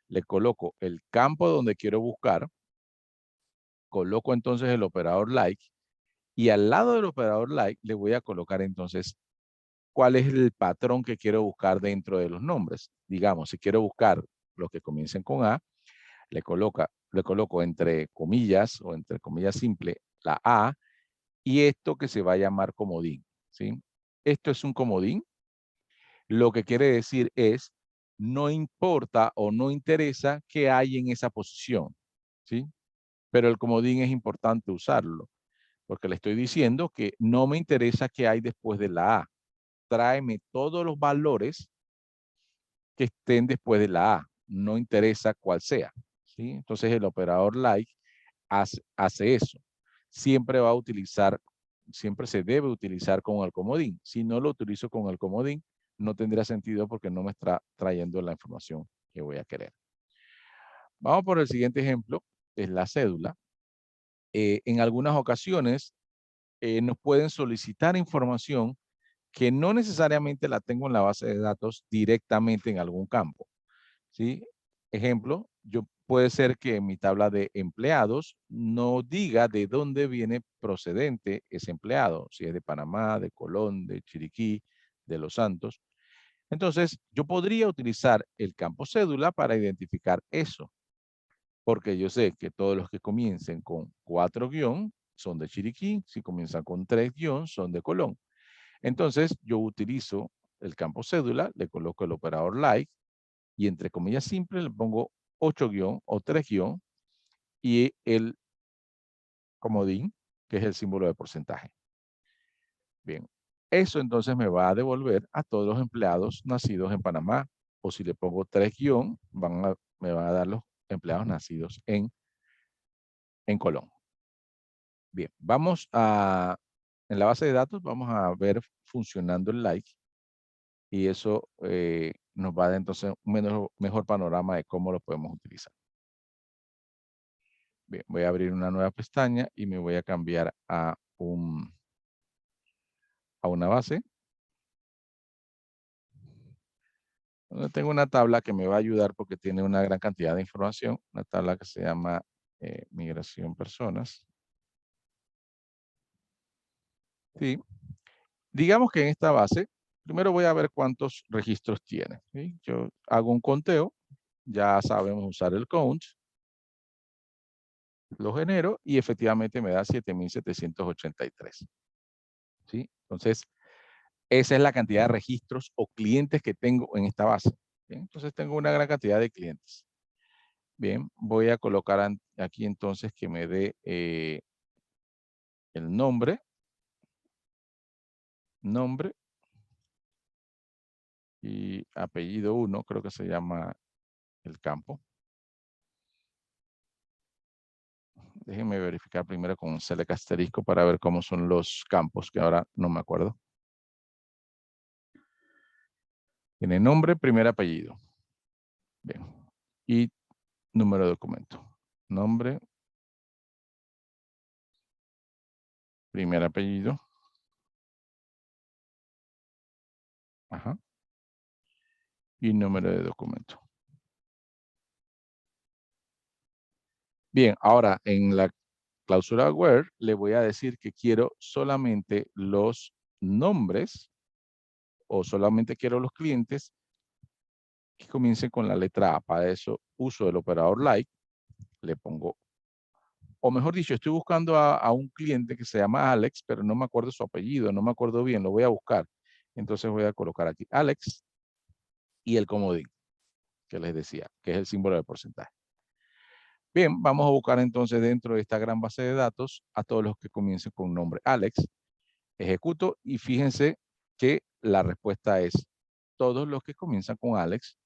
le coloco el campo donde quiero buscar, coloco entonces el operador like y al lado del operador like le voy a colocar entonces cuál es el patrón que quiero buscar dentro de los nombres. Digamos, si quiero buscar los que comiencen con A, le coloco entre comillas o entre comillas simple la A y esto que se va a llamar comodín, ¿sí? Esto es un comodín. Lo que quiere decir es, no importa o no interesa qué hay en esa posición, ¿sí? Pero el comodín es importante usarlo, porque le estoy diciendo que no me interesa qué hay después de la A. Tráeme todos los valores que estén después de la A. No interesa cuál sea, ¿sí? Entonces el operador like hace eso. Siempre va a utilizar, siempre se debe utilizar con el comodín. Si no lo utilizo con el comodín, no tendría sentido porque no me está trayendo la información que voy a querer. Vamos por el siguiente ejemplo, es la cédula. En algunas ocasiones nos pueden solicitar información que no necesariamente la tengo en la base de datos directamente en algún campo, ¿sí? Ejemplo, puede ser que en mi tabla de empleados no diga de dónde viene procedente ese empleado, si es de Panamá, de Colón, de Chiriquí, de Los Santos. Entonces, yo podría utilizar el campo cédula para identificar eso, porque yo sé que todos los que comiencen con 4 guión son de Chiriquí, si comienzan con 3 guión son de Colón. Entonces, yo utilizo el campo cédula, le coloco el operador like, y entre comillas simples le pongo 8 guión o 3 guión y el comodín, que es el símbolo de porcentaje. Bien, eso entonces me va a devolver a todos los empleados nacidos en Panamá. O si le pongo 3 guión, me van a dar los empleados nacidos en Colón. Bien, en la base de datos vamos a ver funcionando el like y eso nos va a dar entonces un mejor panorama de cómo lo podemos utilizar. Bien, voy a abrir una nueva pestaña y me voy a cambiar a una base. Donde tengo una tabla que me va a ayudar porque tiene una gran cantidad de información. Una tabla que se llama migración personas. Sí. Digamos que en esta base, primero voy a ver cuántos registros tiene. ¿Sí? Yo hago un conteo. Ya sabemos usar el count. Lo genero y efectivamente me da 7,783. ¿Sí? Entonces, esa es la cantidad de registros o clientes que tengo en esta base. ¿Bien? Entonces, tengo una gran cantidad de clientes. Bien, voy a colocar aquí entonces que me dé el nombre y apellido 1, creo que se llama el campo. Déjenme verificar primero con un select asterisco para ver cómo son los campos, que ahora no me acuerdo. Tiene nombre, primer apellido. Bien. Y número de documento. Nombre, primer apellido. Ajá. Y número de documento. Bien, ahora en la cláusula where le voy a decir que quiero solamente los nombres o solamente quiero los clientes que comiencen con la letra A. Para eso uso el operador like, le pongo, o mejor dicho, estoy buscando a un cliente que se llama Alex, pero no me acuerdo su apellido, no me acuerdo bien, lo voy a buscar. Entonces voy a colocar aquí Alex y el comodín que les decía, que es el símbolo de porcentaje. Bien, vamos a buscar entonces dentro de esta gran base de datos a todos los que comiencen con nombre Alex. Ejecuto y fíjense que la respuesta es todos los que comienzan con Alex.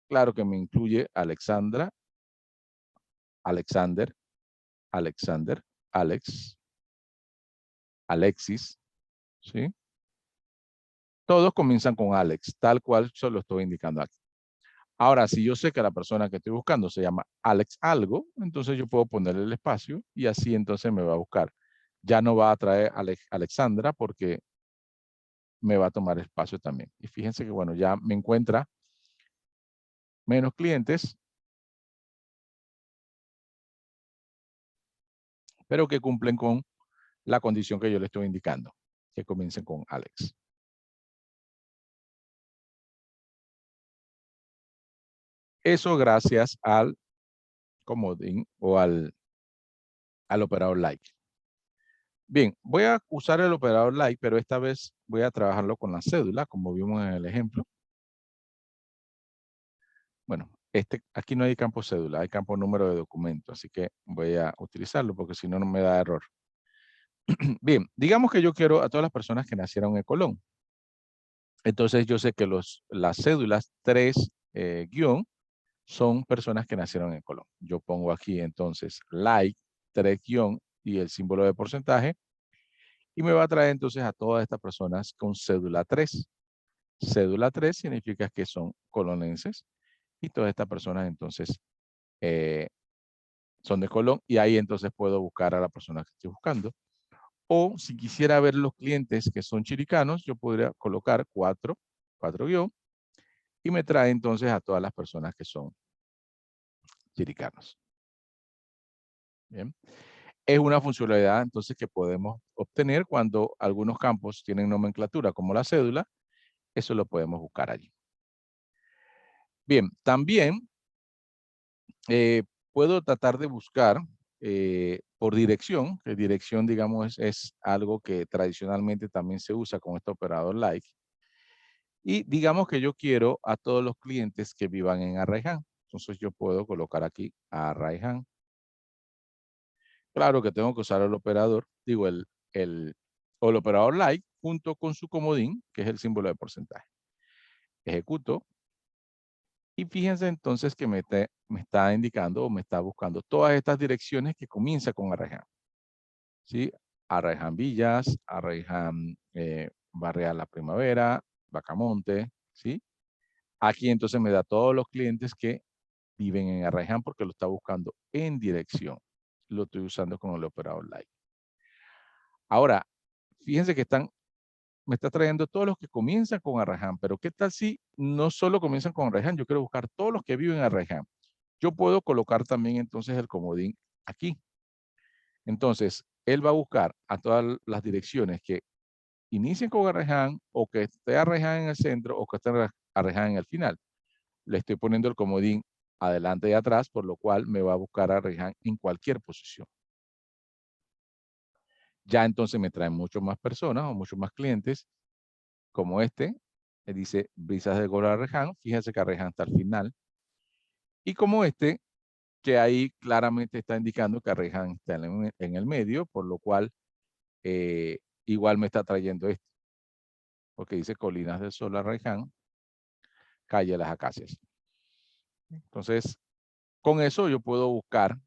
Claro que me incluye Alexandra, Alexander, Alexander, Alex, Alexis, ¿sí? Todos comienzan con Alex, tal cual se lo estoy indicando aquí. Ahora, si yo sé que la persona que estoy buscando se llama Alex algo, entonces yo puedo ponerle el espacio y así entonces me va a buscar. Ya no va a traer Alexandra porque me va a tomar espacio también. Y fíjense que, bueno, ya me encuentra menos clientes, pero que cumplen con la condición que yo le estoy indicando, que comiencen con Alex. Eso gracias al comodín o al operador like. Bien, voy a usar el operador like, pero esta vez voy a trabajarlo con la cédula, como vimos en el ejemplo. Bueno, aquí no hay campo cédula, hay campo número de documento, así que voy a utilizarlo porque si no, no me da error. Bien, digamos que yo quiero a todas las personas que nacieron en Colón. Entonces yo sé que las cédulas 3 guión son personas que nacieron en Colón. Yo pongo aquí entonces like 3 guión y el símbolo de porcentaje y me va a traer entonces a todas estas personas con cédula 3. Cédula 3 significa que son colonenses y todas estas personas entonces son de Colón y ahí entonces puedo buscar a la persona que estoy buscando. O si quisiera ver los clientes que son chiricanos, yo podría colocar 4 guión y me trae entonces a todas las personas que son chiricanos. Bien. Es una funcionalidad entonces que podemos obtener cuando algunos campos tienen nomenclatura como la cédula. Eso lo podemos buscar allí. Bien, también puedo tratar de buscar por dirección, que dirección, digamos, es algo que tradicionalmente también se usa con este operador like. Y digamos que yo quiero a todos los clientes que vivan en Arraiján. Entonces yo puedo colocar aquí Arraiján. Claro que tengo que usar el operador, digo o el operador like junto con su comodín, que es el símbolo de porcentaje. Ejecuto. Y fíjense entonces que me está indicando o me está buscando todas estas direcciones que comienzan con Arraiján. ¿Sí? Arraiján Villas, Arraiján Barrial La Primavera, Bacamonte, ¿sí? Aquí entonces me da todos los clientes que viven en Arraiján porque lo está buscando en dirección. Lo estoy usando con el operador like. Ahora, fíjense que me está trayendo todos los que comienzan con Arraiján, pero ¿qué tal si no solo comienzan con Arraiján? Yo quiero buscar todos los que viven en Arraiján. Yo puedo colocar también entonces el comodín aquí. Entonces, él va a buscar a todas las direcciones que inicien con Arraiján o que esté Arraiján en el centro o que esté Arraiján en el final. Le estoy poniendo el comodín adelante y atrás, por lo cual me va a buscar Arraiján en cualquier posición. Ya entonces me traen mucho más personas o muchos más clientes, como este, que dice Brisas de Gol Arraiján. Fíjense que Arraiján está al final. Y como este, que ahí claramente está indicando que Arraiján está en el medio, por lo cual igual me está trayendo esto. Porque dice Colinas del Sol Arraiján, Calle Las Acacias. Entonces, con eso yo puedo buscar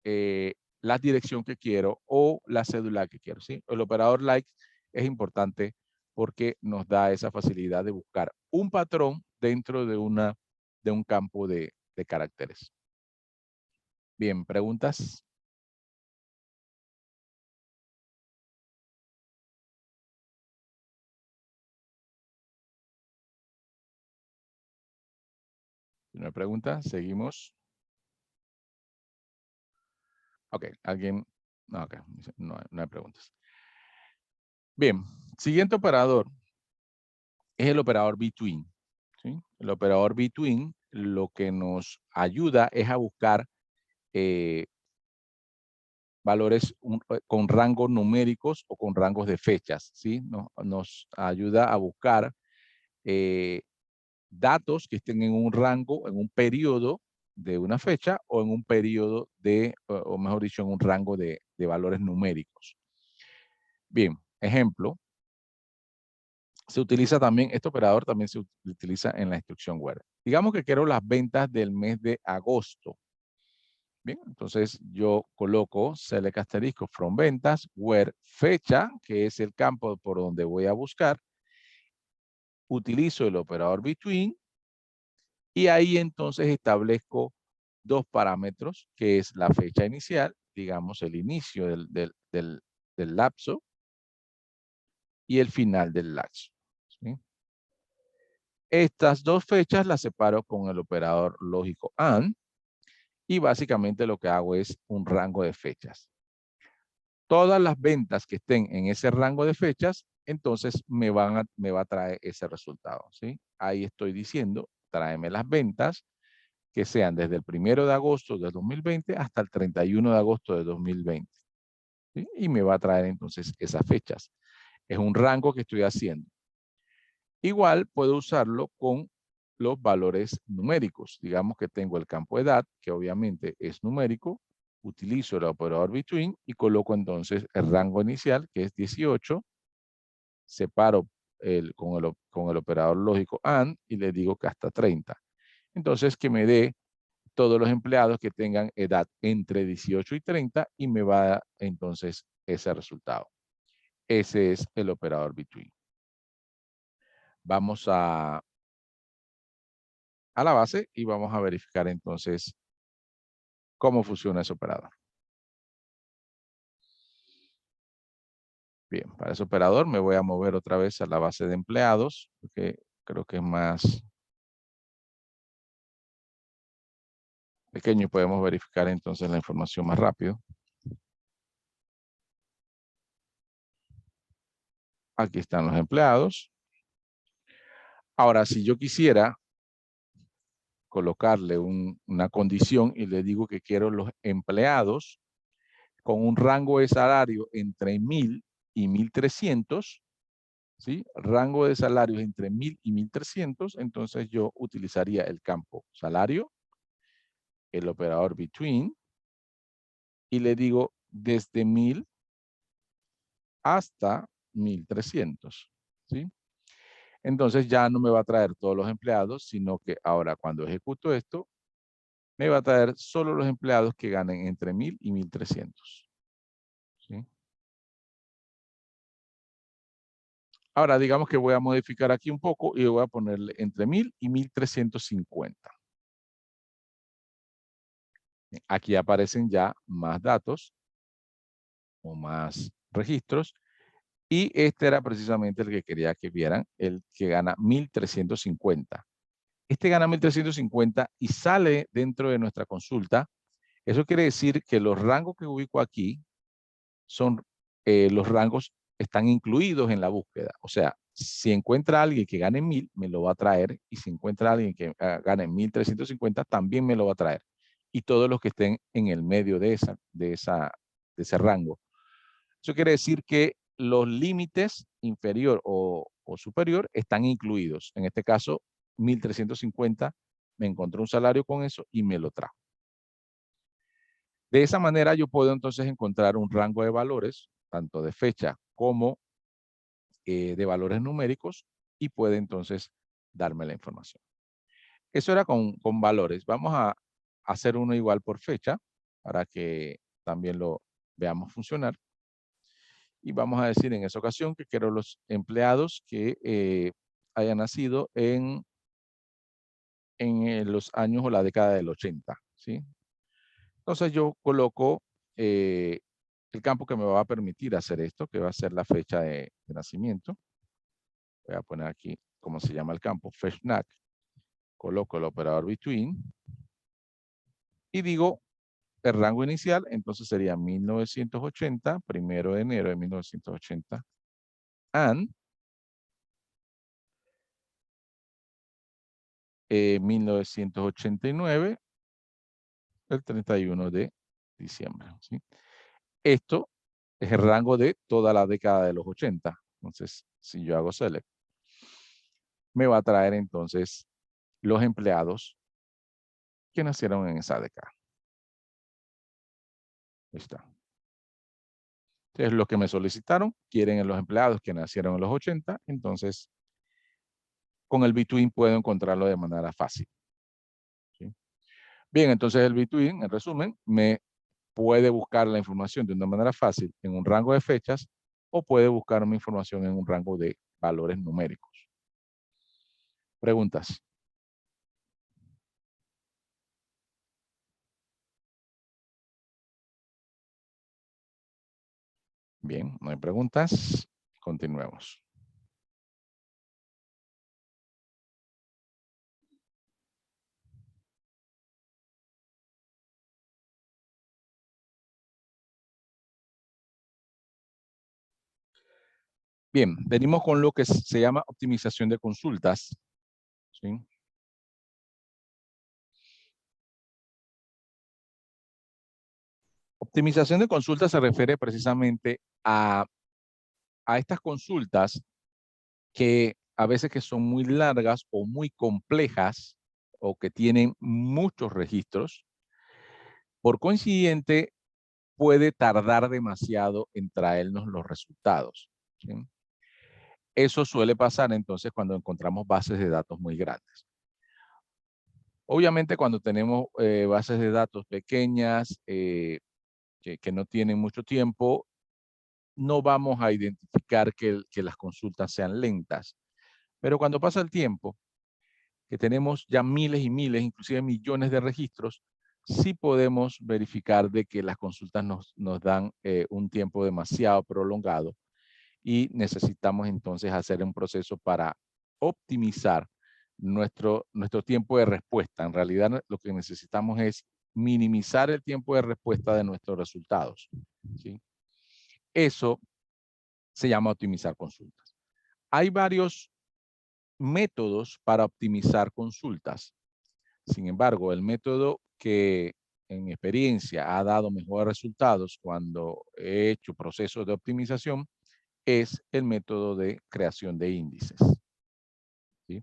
la dirección que quiero o la cédula que quiero, ¿sí? El operador like es importante porque nos da esa facilidad de buscar un patrón dentro de un campo de caracteres. Bien, ¿preguntas? Si no hay preguntas, seguimos. Ok, ¿alguien? No, okay. No hay preguntas. Bien, siguiente operador es el operador between. ¿Sí? El operador between lo que nos ayuda es a buscar valores con rangos numéricos o con rangos de fechas. ¿Sí? Nos ayuda a buscar datos que estén en un rango, en un periodo de una fecha o en un periodo o mejor dicho, en un rango de valores numéricos. Bien, ejemplo. Se utiliza también, este operador también se utiliza en la instrucción where. Digamos que quiero las ventas del mes de agosto. Bien, entonces yo coloco select asterisco from ventas, where fecha, que es el campo por donde voy a buscar. Utilizo el operador between y ahí entonces establezco dos parámetros, que es la fecha inicial, digamos el inicio del lapso y el final del lapso. ¿Sí? Estas dos fechas las separo con el operador lógico AND y básicamente lo que hago es un rango de fechas. Todas las ventas que estén en ese rango de fechas, entonces me va a traer ese resultado. ¿Sí? Ahí estoy diciendo, tráeme las ventas que sean desde el 1 de agosto de 2020 hasta el 31 de agosto de 2020. ¿Sí? Y me va a traer entonces esas fechas. Es un rango que estoy haciendo. Igual puedo usarlo con los valores numéricos. Digamos que tengo el campo edad, que obviamente es numérico. Utilizo el operador between y coloco entonces el rango inicial, que es 18. Separo con el operador lógico AND y le digo que hasta 30. Entonces que me dé todos los empleados que tengan edad entre 18 y 30 y me va a dar entonces ese resultado. Ese es el operador between. Vamos a la base y vamos a verificar entonces cómo funciona ese operador. Bien, para ese operador me voy a mover otra vez a la base de empleados, porque creo que es más pequeño y podemos verificar entonces la información más rápido. Aquí están los empleados. Ahora, si yo quisiera colocarle una condición y le digo que quiero los empleados con un rango de salario entre 1000 y 1300, ¿sí? Rango de salarios entre 1000 y 1300, entonces yo utilizaría el campo salario, el operador between, y le digo desde 1000 hasta 1300, ¿sí? Entonces ya no me va a traer todos los empleados, sino que ahora cuando ejecuto esto, me va a traer solo los empleados que ganen entre 1000 y 1300, ¿sí? Ahora digamos que voy a modificar aquí un poco y voy a ponerle entre 1000 y 1350. Aquí aparecen ya más datos o más registros. Y este era precisamente el que quería que vieran, el que gana 1350. Este gana 1350 y sale dentro de nuestra consulta. Eso quiere decir que los rangos que ubico aquí son, los rangos están incluidos en la búsqueda. O sea, si encuentra a alguien que gane 1000, me lo va a traer. Y si encuentra a alguien que gane 1350, también me lo va a traer. Y todos los que estén en el medio de ese rango. Eso quiere decir que los límites inferior o superior están incluidos. En este caso, 1350, me encontró un salario con eso y me lo trajo. De esa manera yo puedo entonces encontrar un rango de valores, tanto de fecha como de valores numéricos, y puede entonces darme la información. Eso era con valores. Vamos a hacer uno igual por fecha para que también lo veamos funcionar. Y vamos a decir en esa ocasión que quiero los empleados que hayan nacido en los años o la década del 80, ¿sí? Entonces yo coloco el campo que me va a permitir hacer esto, que va a ser la fecha de nacimiento. Voy a poner aquí cómo se llama el campo, FetchNac. Coloco el operador between y digo el rango inicial, entonces sería 1980, 1 de enero de 1980, and 1989, el 31 de diciembre, ¿sí? Esto es el rango de toda la década de los 80. Entonces, si yo hago select, me va a traer entonces los empleados que nacieron en esa década. Ahí está. Entonces, los que me solicitaron quieren en los empleados que nacieron en los 80, entonces con el between puedo encontrarlo de manera fácil, ¿sí? Bien, entonces el between, en resumen, me puede buscar la información de una manera fácil en un rango de fechas o puede buscar mi información en un rango de valores numéricos. Preguntas. Bien, no hay preguntas. Continuemos. Bien, venimos con lo que se llama optimización de consultas, ¿sí? Optimización de consultas se refiere precisamente a estas consultas que a veces que son muy largas o muy complejas o que tienen muchos registros. Por consiguiente, puede tardar demasiado en traernos los resultados, ¿sí? Eso suele pasar entonces cuando encontramos bases de datos muy grandes. Obviamente cuando tenemos bases de datos pequeñas que no tienen mucho tiempo, no vamos a identificar que las consultas sean lentas. Pero cuando pasa el tiempo, que tenemos ya miles y miles, inclusive millones de registros, sí podemos verificar de que las consultas nos dan un tiempo demasiado prolongado y necesitamos entonces hacer un proceso para optimizar nuestro tiempo de respuesta. En realidad lo que necesitamos es minimizar el tiempo de respuesta de nuestros resultados, ¿sí? Eso se llama optimizar consultas. Hay varios métodos para optimizar consultas. Sin embargo, el método que en mi experiencia ha dado mejores resultados cuando he hecho procesos de optimización es el método de creación de índices. ¿Sí?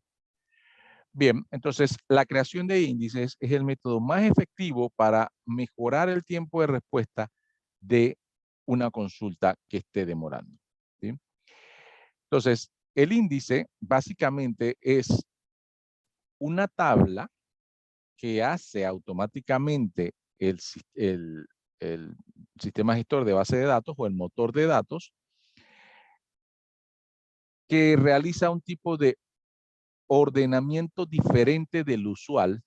Bien, entonces la creación de índices es el método más efectivo para mejorar el tiempo de respuesta de una consulta que esté demorando. ¿Sí? Entonces, el índice básicamente es una tabla que hace automáticamente el sistema gestor de base de datos o el motor de datos, que realiza un tipo de ordenamiento diferente del usual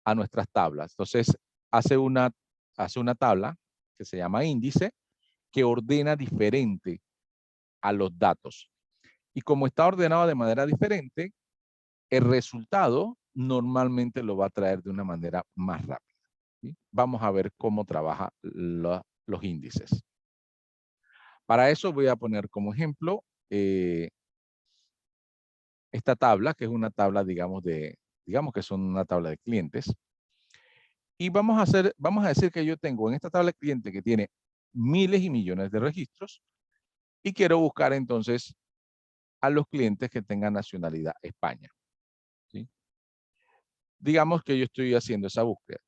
a nuestras tablas. Entonces, hace una tabla que se llama índice, que ordena diferente a los datos. Y como está ordenado de manera diferente, el resultado normalmente lo va a traer de una manera más rápida. ¿Sí? Vamos a ver cómo trabaja los índices. Para eso voy a poner como ejemplo esta tabla, que es una tabla, digamos que son una tabla de clientes. Y vamos a decir que yo tengo en esta tabla de cliente que tiene miles y millones de registros y quiero buscar entonces a los clientes que tengan nacionalidad España. ¿Sí? Digamos que yo estoy haciendo esa búsqueda.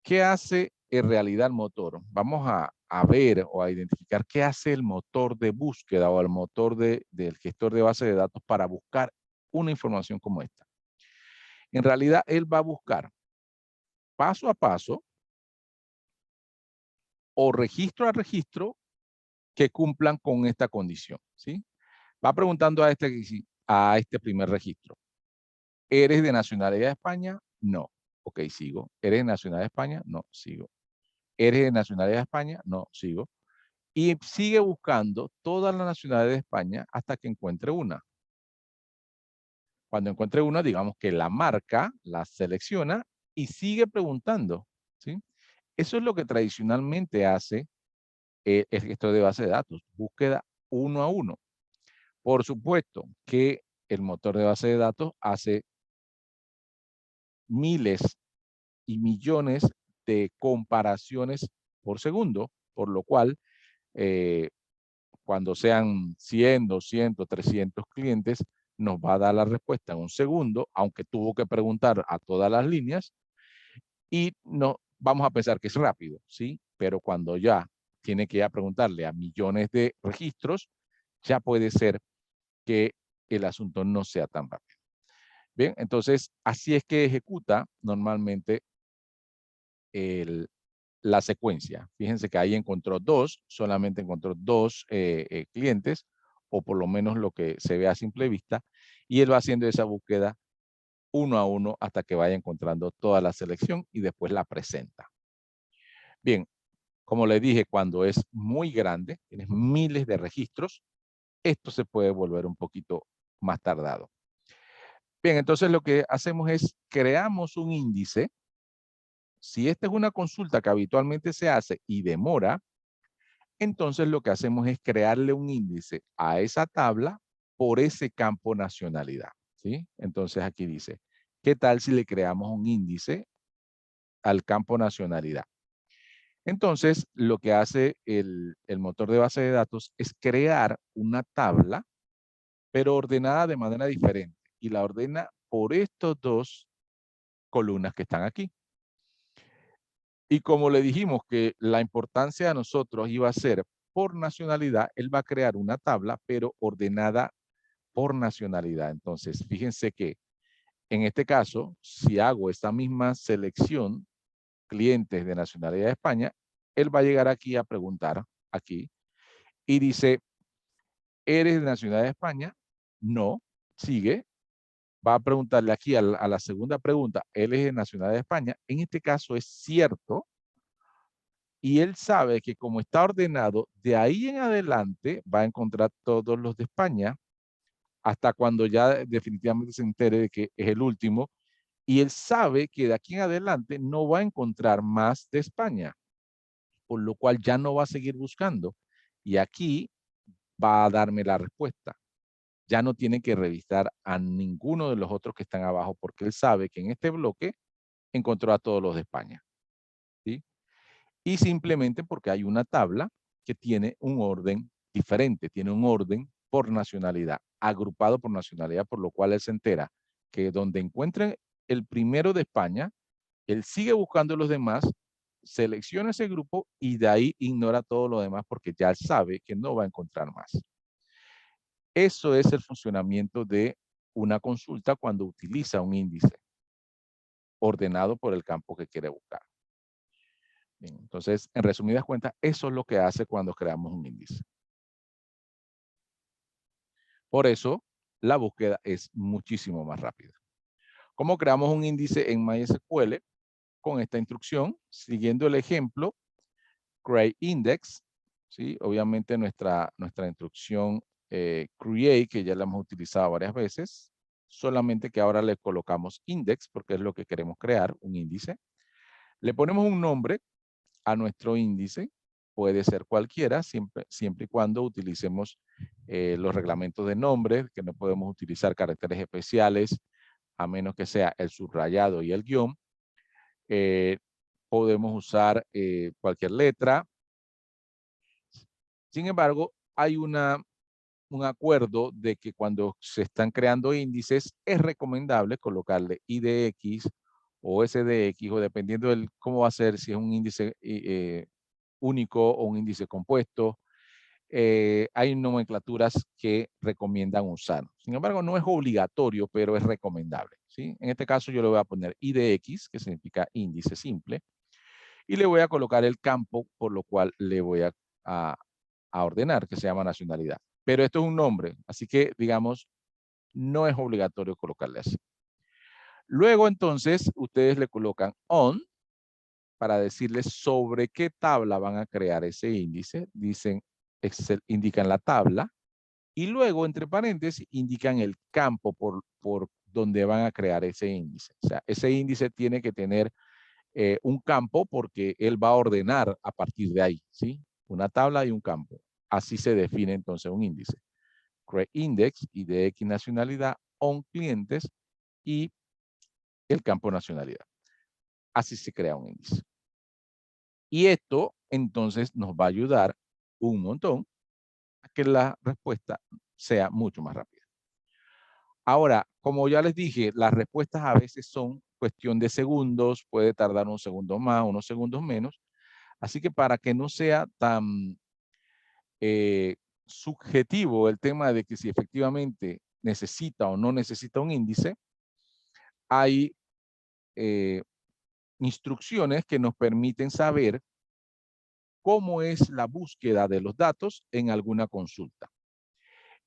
¿Qué hace en realidad el motor? Vamos a ver o a identificar qué hace el motor de búsqueda o el motor del gestor de base de datos para buscar una información como esta. En realidad, él va a buscar paso a paso o registro a registro que cumplan con esta condición. ¿Sí? Va preguntando a este primer registro. ¿Eres de nacionalidad de España? No. Ok, sigo. ¿Eres de nacionalidad de España? No, sigo. ¿Eres de nacionalidad de España? No, sigo. Y sigue buscando todas las nacionalidades de España hasta que encuentre una. Cuando encuentre una, digamos que la marca, la selecciona y sigue preguntando. ¿Sí? Eso es lo que tradicionalmente hace el gestor de base de datos, búsqueda uno a uno. Por supuesto que el motor de base de datos hace miles y millones de comparaciones por segundo, por lo cual cuando sean 100, 200, 300 clientes, nos va a dar la respuesta en un segundo, aunque tuvo que preguntar a todas las líneas, y no vamos a pensar que es rápido, ¿sí? Pero cuando ya tiene que preguntarle a millones de registros, ya puede ser que el asunto no sea tan rápido. Bien, entonces así es que ejecuta normalmente la secuencia. Fíjense que ahí encontró solamente encontró dos clientes, o por lo menos lo que se ve a simple vista, y él va haciendo esa búsqueda uno a uno hasta que vaya encontrando toda la selección y después la presenta. Bien, como le dije, cuando es muy grande, tienes miles de registros, esto se puede volver un poquito más tardado. Bien, entonces lo que hacemos es creamos un índice. Si esta es una consulta que habitualmente se hace y demora, entonces lo que hacemos es crearle un índice a esa tabla por ese campo nacionalidad. ¿Sí? Entonces aquí dice, ¿qué tal si le creamos un índice al campo nacionalidad? Entonces lo que hace el motor de base de datos es crear una tabla, pero ordenada de manera diferente. Y la ordena por estos dos columnas que están aquí. Y como le dijimos que la importancia de nosotros iba a ser por nacionalidad, él va a crear una tabla, pero ordenada por nacionalidad. Entonces, fíjense que en este caso, si hago esta misma selección, clientes de nacionalidad de España, él va a llegar aquí a preguntar, aquí, y dice, ¿eres de nacionalidad de España? No, sigue. Va a preguntarle aquí a la segunda pregunta, ¿él es de nacionalidad de España? En este caso es cierto. Y él sabe que como está ordenado, de ahí en adelante va a encontrar todos los de España, hasta cuando ya definitivamente se entere de que es el último. Y él sabe que de aquí en adelante no va a encontrar más de España, por lo cual ya no va a seguir buscando. Y aquí va a darme la respuesta. Ya no tiene que revisar a ninguno de los otros que están abajo, porque él sabe que en este bloque encontró a todos los de España. ¿Sí? Y simplemente porque hay una tabla que tiene un orden diferente, tiene un orden por nacionalidad, agrupado por nacionalidad, por lo cual él se entera que donde encuentre el primero de España, él sigue buscando los demás, selecciona ese grupo y de ahí ignora todo lo demás porque ya sabe que no va a encontrar más. Eso es el funcionamiento de una consulta cuando utiliza un índice ordenado por el campo que quiere buscar. Bien, entonces, en resumidas cuentas, eso es lo que hace cuando creamos un índice. Por eso, la búsqueda es muchísimo más rápida. ¿Cómo creamos un índice en MySQL? Con esta instrucción, siguiendo el ejemplo, create index, ¿sí? Obviamente nuestra instrucción create, que ya la hemos utilizado varias veces, solamente que ahora le colocamos index, porque es lo que queremos crear, un índice. Le ponemos un nombre a nuestro índice, puede ser cualquiera, siempre y cuando utilicemos los reglamentos de nombre, que no podemos utilizar caracteres especiales, a menos que sea el subrayado y el guión. Podemos usar cualquier letra. Sin embargo, hay un acuerdo de que cuando se están creando índices, es recomendable colocarle IDX o SDX, o dependiendo de cómo va a ser, si es un índice único o un índice compuesto. Hay nomenclaturas que recomiendan usar. Sin embargo, no es obligatorio, pero es recomendable, ¿sí? En este caso yo le voy a poner IDX, que significa índice simple, y le voy a colocar el campo por lo cual le voy a ordenar, que se llama nacionalidad. Pero esto es un nombre, así que, digamos, no es obligatorio colocarle así. Luego, entonces, ustedes le colocan on para decirles sobre qué tabla van a crear ese índice. Dicen, indican la tabla y luego, entre paréntesis, indican el campo por donde van a crear ese índice. O sea, ese índice tiene que tener un campo porque él va a ordenar a partir de ahí, ¿sí? Una tabla y un campo. Así se define entonces un índice. Create index, IDX nacionalidad, on clientes y el campo nacionalidad. Así se crea un índice. Y esto entonces nos va a ayudar un montón a que la respuesta sea mucho más rápida. Ahora, como ya les dije, las respuestas a veces son cuestión de segundos, puede tardar un segundo más, unos segundos menos. Así que para que no sea tan subjetivo el tema de que si efectivamente necesita o no necesita un índice, hay instrucciones que nos permiten saber cómo es la búsqueda de los datos en alguna consulta.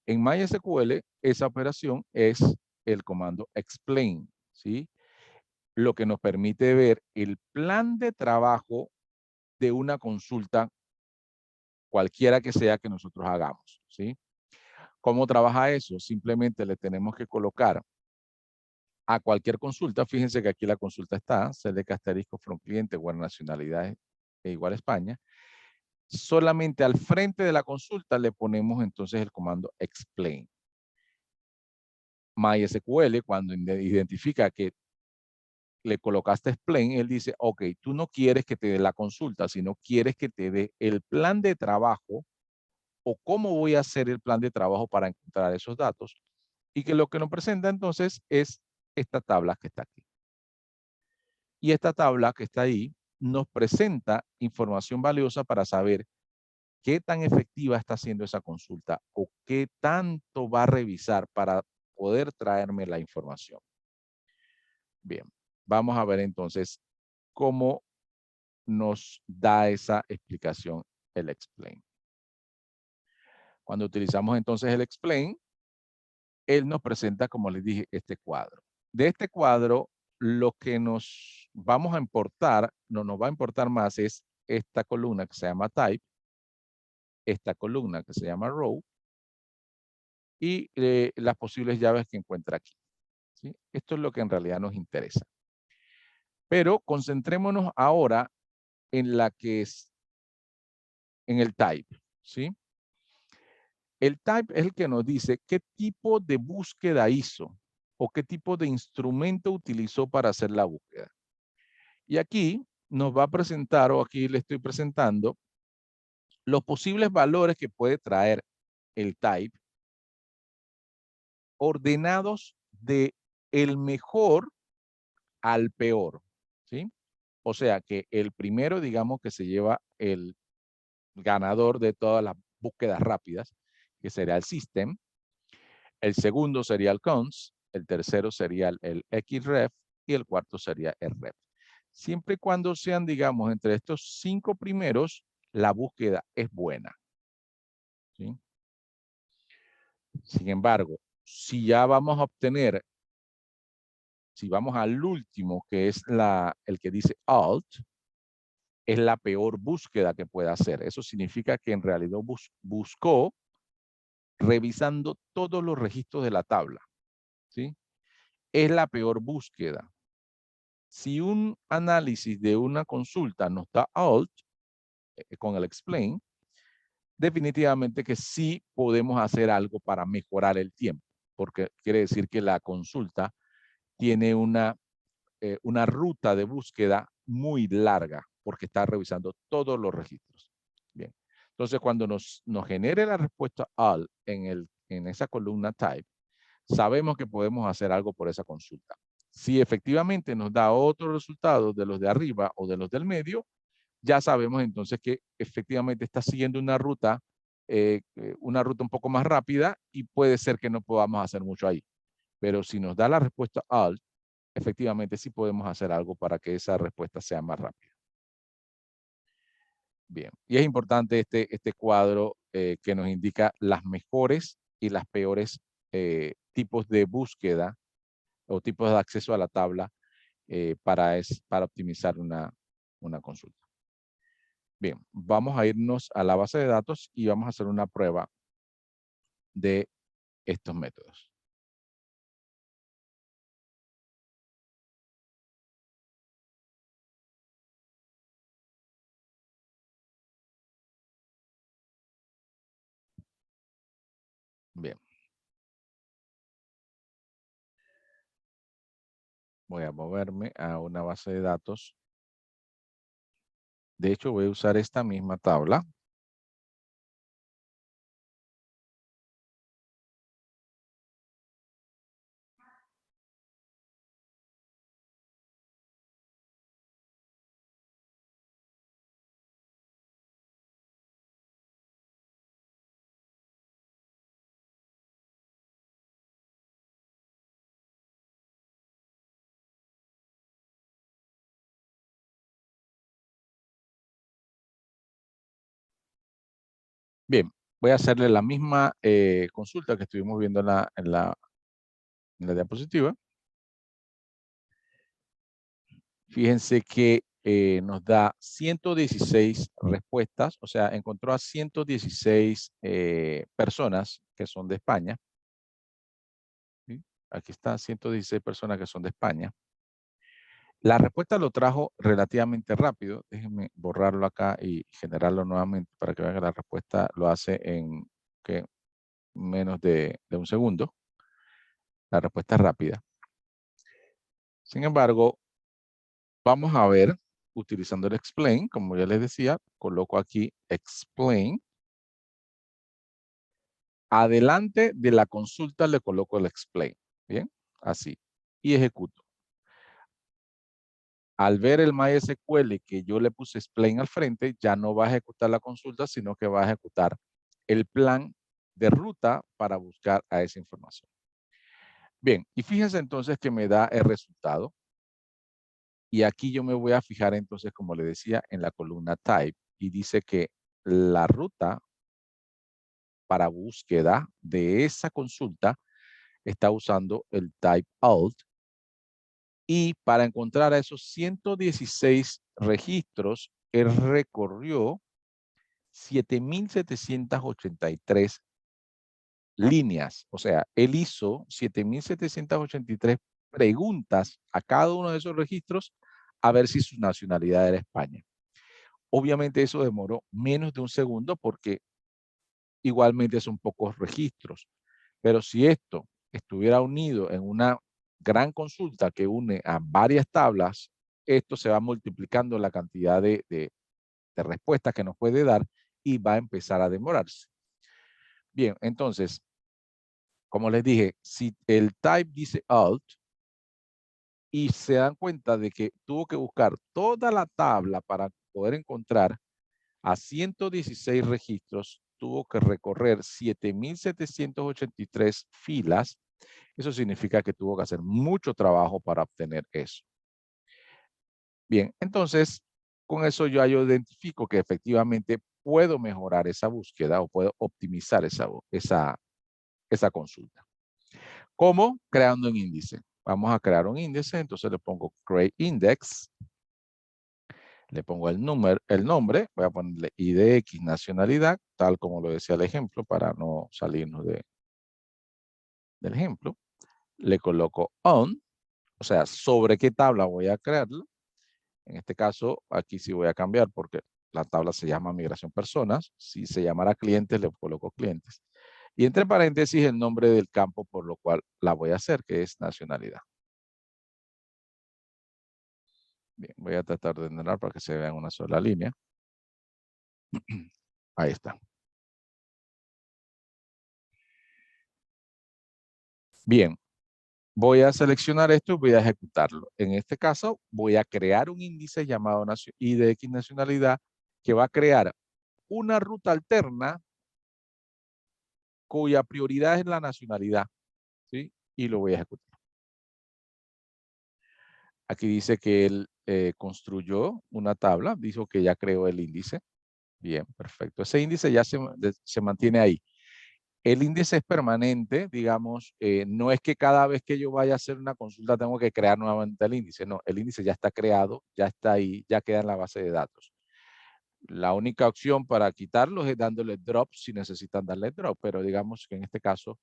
En MySQL, esa operación es el comando explain, ¿sí? Lo que nos permite ver el plan de trabajo de una consulta, cualquiera que sea que nosotros hagamos, ¿sí? ¿Cómo trabaja eso? Simplemente le tenemos que colocar a cualquier consulta. Fíjense que aquí la consulta está, select asterisco from cliente, guarda nacionalidad e igual a España. Solamente al frente de la consulta le ponemos entonces el comando explain. MySQL, cuando identifica que le colocaste explain, él dice, ok, tú no quieres que te dé la consulta, sino quieres que te dé el plan de trabajo o cómo voy a hacer el plan de trabajo para encontrar esos datos. Y que lo que nos presenta entonces es esta tabla que está aquí. Y esta tabla que está ahí nos presenta información valiosa para saber qué tan efectiva está siendo esa consulta o qué tanto va a revisar para poder traerme la información. Bien, vamos a ver entonces cómo nos da esa explicación el explain. Cuando utilizamos entonces el explain, él nos presenta, como les dije, este cuadro. De este cuadro, lo que nos vamos a importar, no nos va a importar más es esta columna que se llama type, esta columna que se llama row y las posibles llaves que encuentra aquí, ¿sí? Esto es lo que en realidad nos interesa. Pero concentrémonos ahora en la que es, en el type, ¿sí? El type es el que nos dice qué tipo de búsqueda hizo o qué tipo de instrumento utilizó para hacer la búsqueda. Y aquí nos va a presentar, o aquí le estoy presentando, los posibles valores que puede traer el type ordenados de el mejor al peor, ¿sí? O sea que el primero, digamos que se lleva el ganador de todas las búsquedas rápidas, que sería el system. El segundo sería el cons, el tercero sería el xref y el cuarto sería el ref. Siempre y cuando sean, digamos, entre estos 5 primeros, la búsqueda es buena, ¿sí? Sin embargo, si ya vamos a obtener, si vamos al último, que es el que dice alt, es la peor búsqueda que puede hacer. Eso significa que en realidad buscó revisando todos los registros de la tabla, ¿sí? Es la peor búsqueda. Si un análisis de una consulta nos da alt, con el explain, definitivamente que sí podemos hacer algo para mejorar el tiempo, porque quiere decir que la consulta tiene una ruta de búsqueda muy larga, porque está revisando todos los registros. Bien. Entonces, cuando nos genere la respuesta alt en esa columna type, sabemos que podemos hacer algo por esa consulta. Si efectivamente nos da otros resultados de los de arriba o de los del medio, ya sabemos entonces que efectivamente está siguiendo una ruta un poco más rápida y puede ser que no podamos hacer mucho ahí. Pero si nos da la respuesta alt, efectivamente sí podemos hacer algo para que esa respuesta sea más rápida. Bien, y es importante este cuadro que nos indica las mejores y las peores tipos de búsqueda o tipos de acceso a la tabla para optimizar una consulta. Bien, vamos a irnos a la base de datos y vamos a hacer una prueba de estos métodos. Bien. Voy a moverme a una base de datos. De hecho, voy a usar esta misma tabla. Bien, voy a hacerle la misma consulta que estuvimos viendo en la diapositiva. Fíjense que nos da 116 respuestas, o sea, encontró a 116 personas que son de España. ¿Sí? Aquí están 116 personas que son de España. La respuesta lo trajo relativamente rápido. Déjenme borrarlo acá y generarlo nuevamente para que vean que la respuesta lo hace en menos de un segundo. La respuesta es rápida. Sin embargo, vamos a ver, utilizando el explain, como ya les decía, coloco aquí explain. Adelante de la consulta le coloco el explain. Bien, así. Y ejecuto. Al ver el MySQL que yo le puse explain al frente, ya no va a ejecutar la consulta, sino que va a ejecutar el plan de ruta para buscar a esa información. Bien, y fíjense entonces que me da el resultado. Y aquí yo me voy a fijar entonces, como le decía, en la columna type. Y dice que la ruta para búsqueda de esa consulta está usando el type alt. Y para encontrar a esos 116 registros, él recorrió 7,783 líneas. O sea, él hizo 7,783 preguntas a cada uno de esos registros a ver si su nacionalidad era España. Obviamente eso demoró menos de un segundo porque igualmente son pocos registros. Pero si esto estuviera unido en una gran consulta que une a varias tablas, esto se va multiplicando la cantidad de respuestas que nos puede dar y va a empezar a demorarse. Bien, entonces, como les dije, si el type dice alt y se dan cuenta de que tuvo que buscar toda la tabla para poder encontrar a 116 registros, tuvo que recorrer 7,783 filas. Eso significa que tuvo que hacer mucho trabajo para obtener eso. Bien, entonces, con eso yo identifico que efectivamente puedo mejorar esa búsqueda o puedo optimizar esa consulta. ¿Cómo? Creando un índice. Vamos a crear un índice, entonces le pongo create index. Le pongo el nombre, voy a ponerle IDX nacionalidad, tal como lo decía el ejemplo, para no salirnos del ejemplo. Le coloco on, o sea, sobre qué tabla voy a crearlo. En este caso, aquí sí voy a cambiar porque la tabla se llama migración personas. Si se llamara clientes, le coloco clientes. Y entre paréntesis el nombre del campo por lo cual la voy a hacer, que es nacionalidad. Bien, voy a tratar de ordenar para que se vea en una sola línea. Ahí está. Bien, voy a seleccionar esto y voy a ejecutarlo. En este caso, voy a crear un índice llamado IDX nacionalidad que va a crear una ruta alterna cuya prioridad es la nacionalidad, ¿sí? Y lo voy a ejecutar. Aquí dice que él construyó una tabla, dijo que ya creó el índice. Bien, perfecto. Ese índice ya se mantiene ahí. El índice es permanente, digamos, no es que cada vez que yo vaya a hacer una consulta tengo que crear nuevamente el índice. No, el índice ya está creado, ya está ahí, ya queda en la base de datos. La única opción para quitarlos es dándole drop si necesitan darle drop, pero digamos que en este caso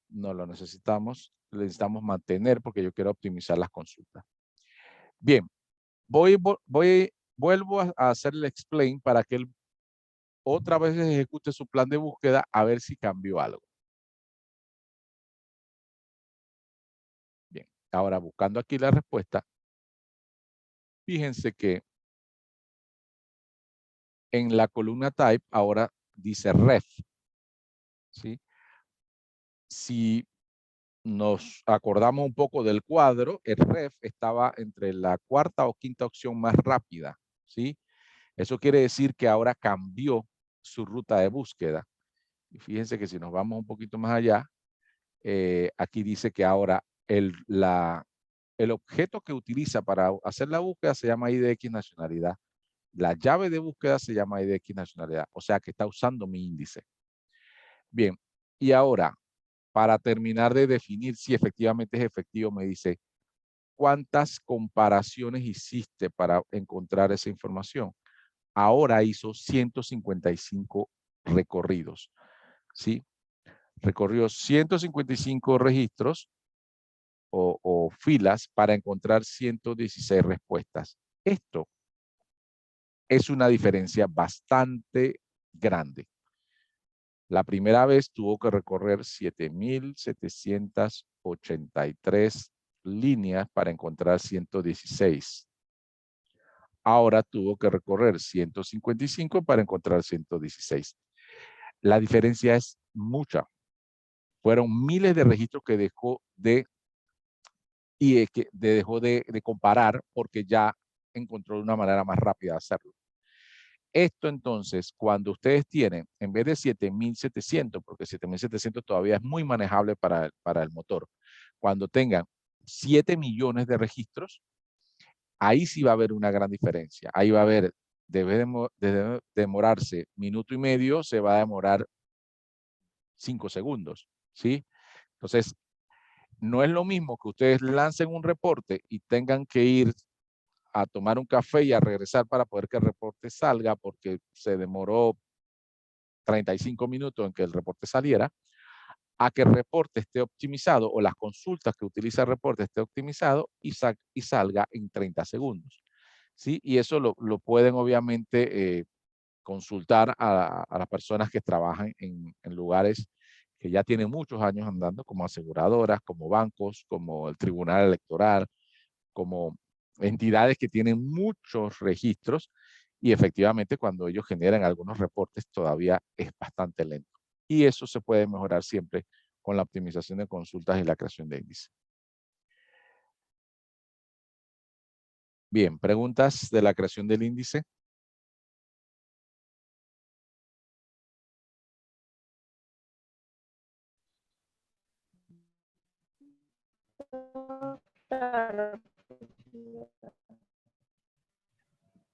no lo necesitamos, lo necesitamos mantener porque yo quiero optimizar las consultas. Bien, vuelvo a hacer el explain para que él otra vez ejecute su plan de búsqueda a ver si cambió algo. Bien, ahora buscando aquí la respuesta, fíjense que en la columna type ahora dice ref, ¿sí? Si nos acordamos un poco del cuadro, el ref estaba entre la cuarta o quinta opción más rápida, ¿sí? Eso quiere decir que ahora cambió su ruta de búsqueda. Y fíjense que si nos vamos un poquito más allá, aquí dice que ahora el objeto que utiliza para hacer la búsqueda se llama IDX nacionalidad. La llave de búsqueda se llama IDX nacionalidad, o sea que está usando mi índice. Bien, y ahora, para terminar de definir si efectivamente es efectivo, me dice, ¿cuántas comparaciones hiciste para encontrar esa información? Ahora hizo 155 recorridos, ¿sí? Recorrió 155 registros o filas para encontrar 116 respuestas. Esto es una diferencia bastante grande. La primera vez tuvo que recorrer 7,783 líneas para encontrar 116. Ahora tuvo que recorrer 155 para encontrar 116. La diferencia es mucha. Fueron miles de registros que dejó de comparar porque ya encontró una manera más rápida de hacerlo. Esto entonces, cuando ustedes tienen, en vez de 7,700, porque 7,700 todavía es muy manejable para el motor, cuando tengan 7 millones de registros, ahí sí va a haber una gran diferencia. Ahí va a haber, debe de demorarse minuto y medio, se va a demorar 5 segundos, ¿sí? Entonces, no es lo mismo que ustedes lancen un reporte y tengan que ir a tomar un café y a regresar para poder que el reporte salga porque se demoró 35 minutos en que el reporte saliera, a que el reporte esté optimizado o las consultas que utiliza el reporte esté optimizado y salga en 30 segundos. ¿Sí? Y eso lo pueden obviamente consultar a las personas que trabajan en lugares que ya tienen muchos años andando, como aseguradoras, como bancos, como el Tribunal Electoral, como entidades que tienen muchos registros Y efectivamente, cuando ellos generan algunos reportes, todavía es bastante lento. Y eso se puede mejorar siempre con la optimización de consultas y la creación de índices. Bien, preguntas de la creación del índice. Claro.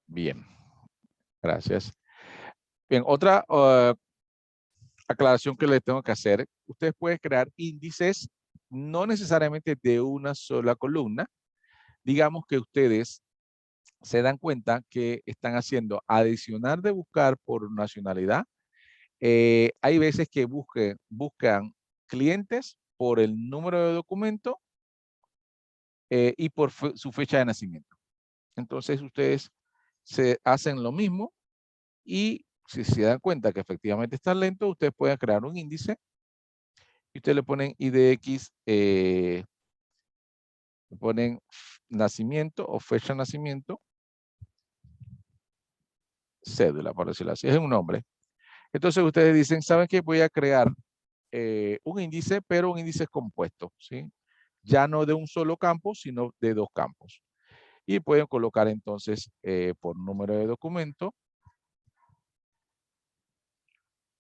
Bien, gracias. Bien, otra aclaración que le tengo que hacer. Ustedes pueden crear índices no necesariamente de una sola columna. Digamos que ustedes se dan cuenta que están haciendo adicional de buscar por nacionalidad. Hay veces que buscan clientes por el número de documento y por su fecha de nacimiento. Entonces ustedes se hacen lo mismo y si se dan cuenta que efectivamente está lento, ustedes pueden crear un índice y ustedes le ponen IDX, le ponen nacimiento o fecha de nacimiento, cédula, por decirlo así, es un nombre. Entonces ustedes dicen, ¿saben qué? Voy a crear un índice, pero un índice compuesto, ¿sí? Ya no de un solo campo, sino de dos campos. Y pueden colocar entonces por número de documento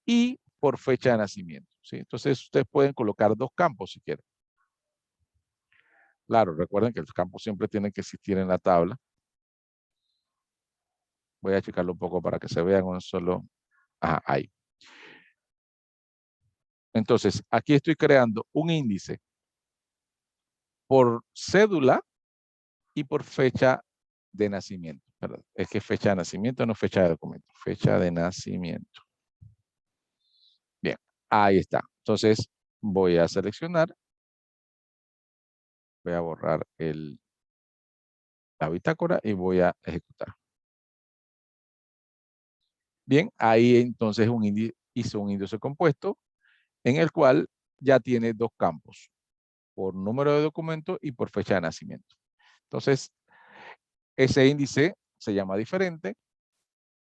y por fecha de nacimiento, ¿sí? Entonces ustedes pueden colocar dos campos si quieren. Claro, recuerden que el campo siempre tiene que existir en la tabla. Voy a checarlo un poco para que se vean un solo. Ajá, ahí. Entonces, aquí estoy creando un índice por cédula y por fecha de nacimiento. Perdón, es que fecha de nacimiento, no fecha de documento. Fecha de nacimiento. Bien, ahí está. Entonces, voy a seleccionar. Voy a borrar la bitácora y voy a ejecutar. Bien, ahí entonces hizo un índice compuesto en el cual ya tiene dos campos, por número de documento y por fecha de nacimiento. Entonces, ese índice se llama diferente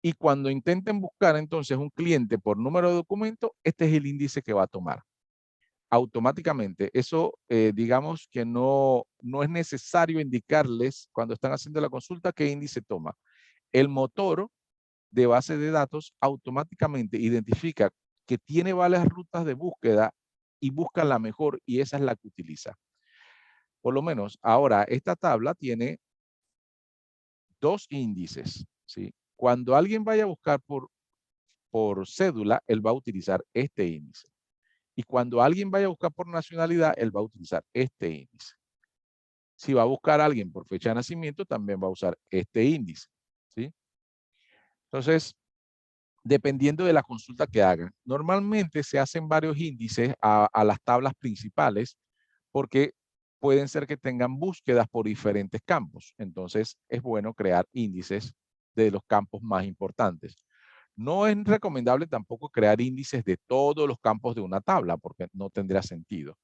y cuando intenten buscar entonces un cliente por número de documento, este es el índice que va a tomar. Automáticamente, eso digamos que no es necesario indicarles cuando están haciendo la consulta qué índice toma. El motor de base de datos automáticamente identifica que tiene varias rutas de búsqueda y busca la mejor y esa es la que utiliza. Por lo menos ahora esta tabla tiene dos índices, ¿sí? Cuando alguien vaya a buscar por cédula, él va a utilizar este índice. Y cuando alguien vaya a buscar por nacionalidad, él va a utilizar este índice. Si va a buscar a alguien por fecha de nacimiento, también va a usar este índice, ¿sí? Entonces, dependiendo de la consulta que hagan. Normalmente se hacen varios índices a las tablas principales porque pueden ser que tengan búsquedas por diferentes campos. Entonces es bueno crear índices de los campos más importantes. No es recomendable tampoco crear índices de todos los campos de una tabla porque no tendría sentido.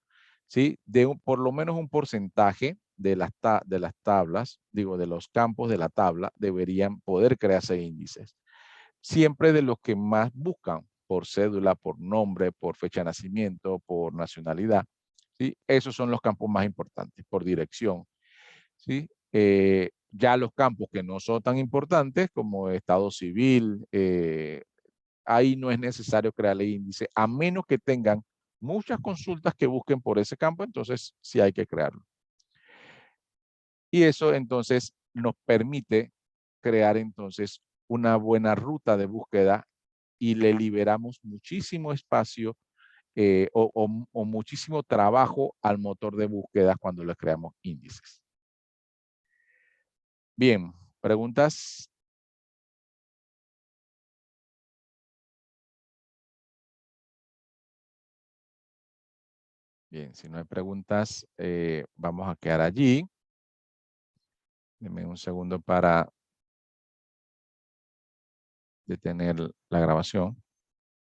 ¿Sí? Por lo menos un porcentaje de las tablas, digo, de los campos de la tabla deberían poder crearse índices siempre de los que más buscan por cédula, por nombre, por fecha de nacimiento, por nacionalidad. ¿Sí? Esos son los campos más importantes, por dirección. ¿Sí? Ya los campos que no son tan importantes, como estado civil, ahí no es necesario crearle índice, a menos que tengan muchas consultas que busquen por ese campo, entonces sí hay que crearlo. Y eso entonces nos permite crear entonces una buena ruta de búsqueda y le liberamos muchísimo espacio o muchísimo trabajo al motor de búsqueda cuando le creamos índices. Bien, ¿preguntas? Bien, si no hay preguntas, vamos a quedar allí. Denme un segundo para detener la grabación.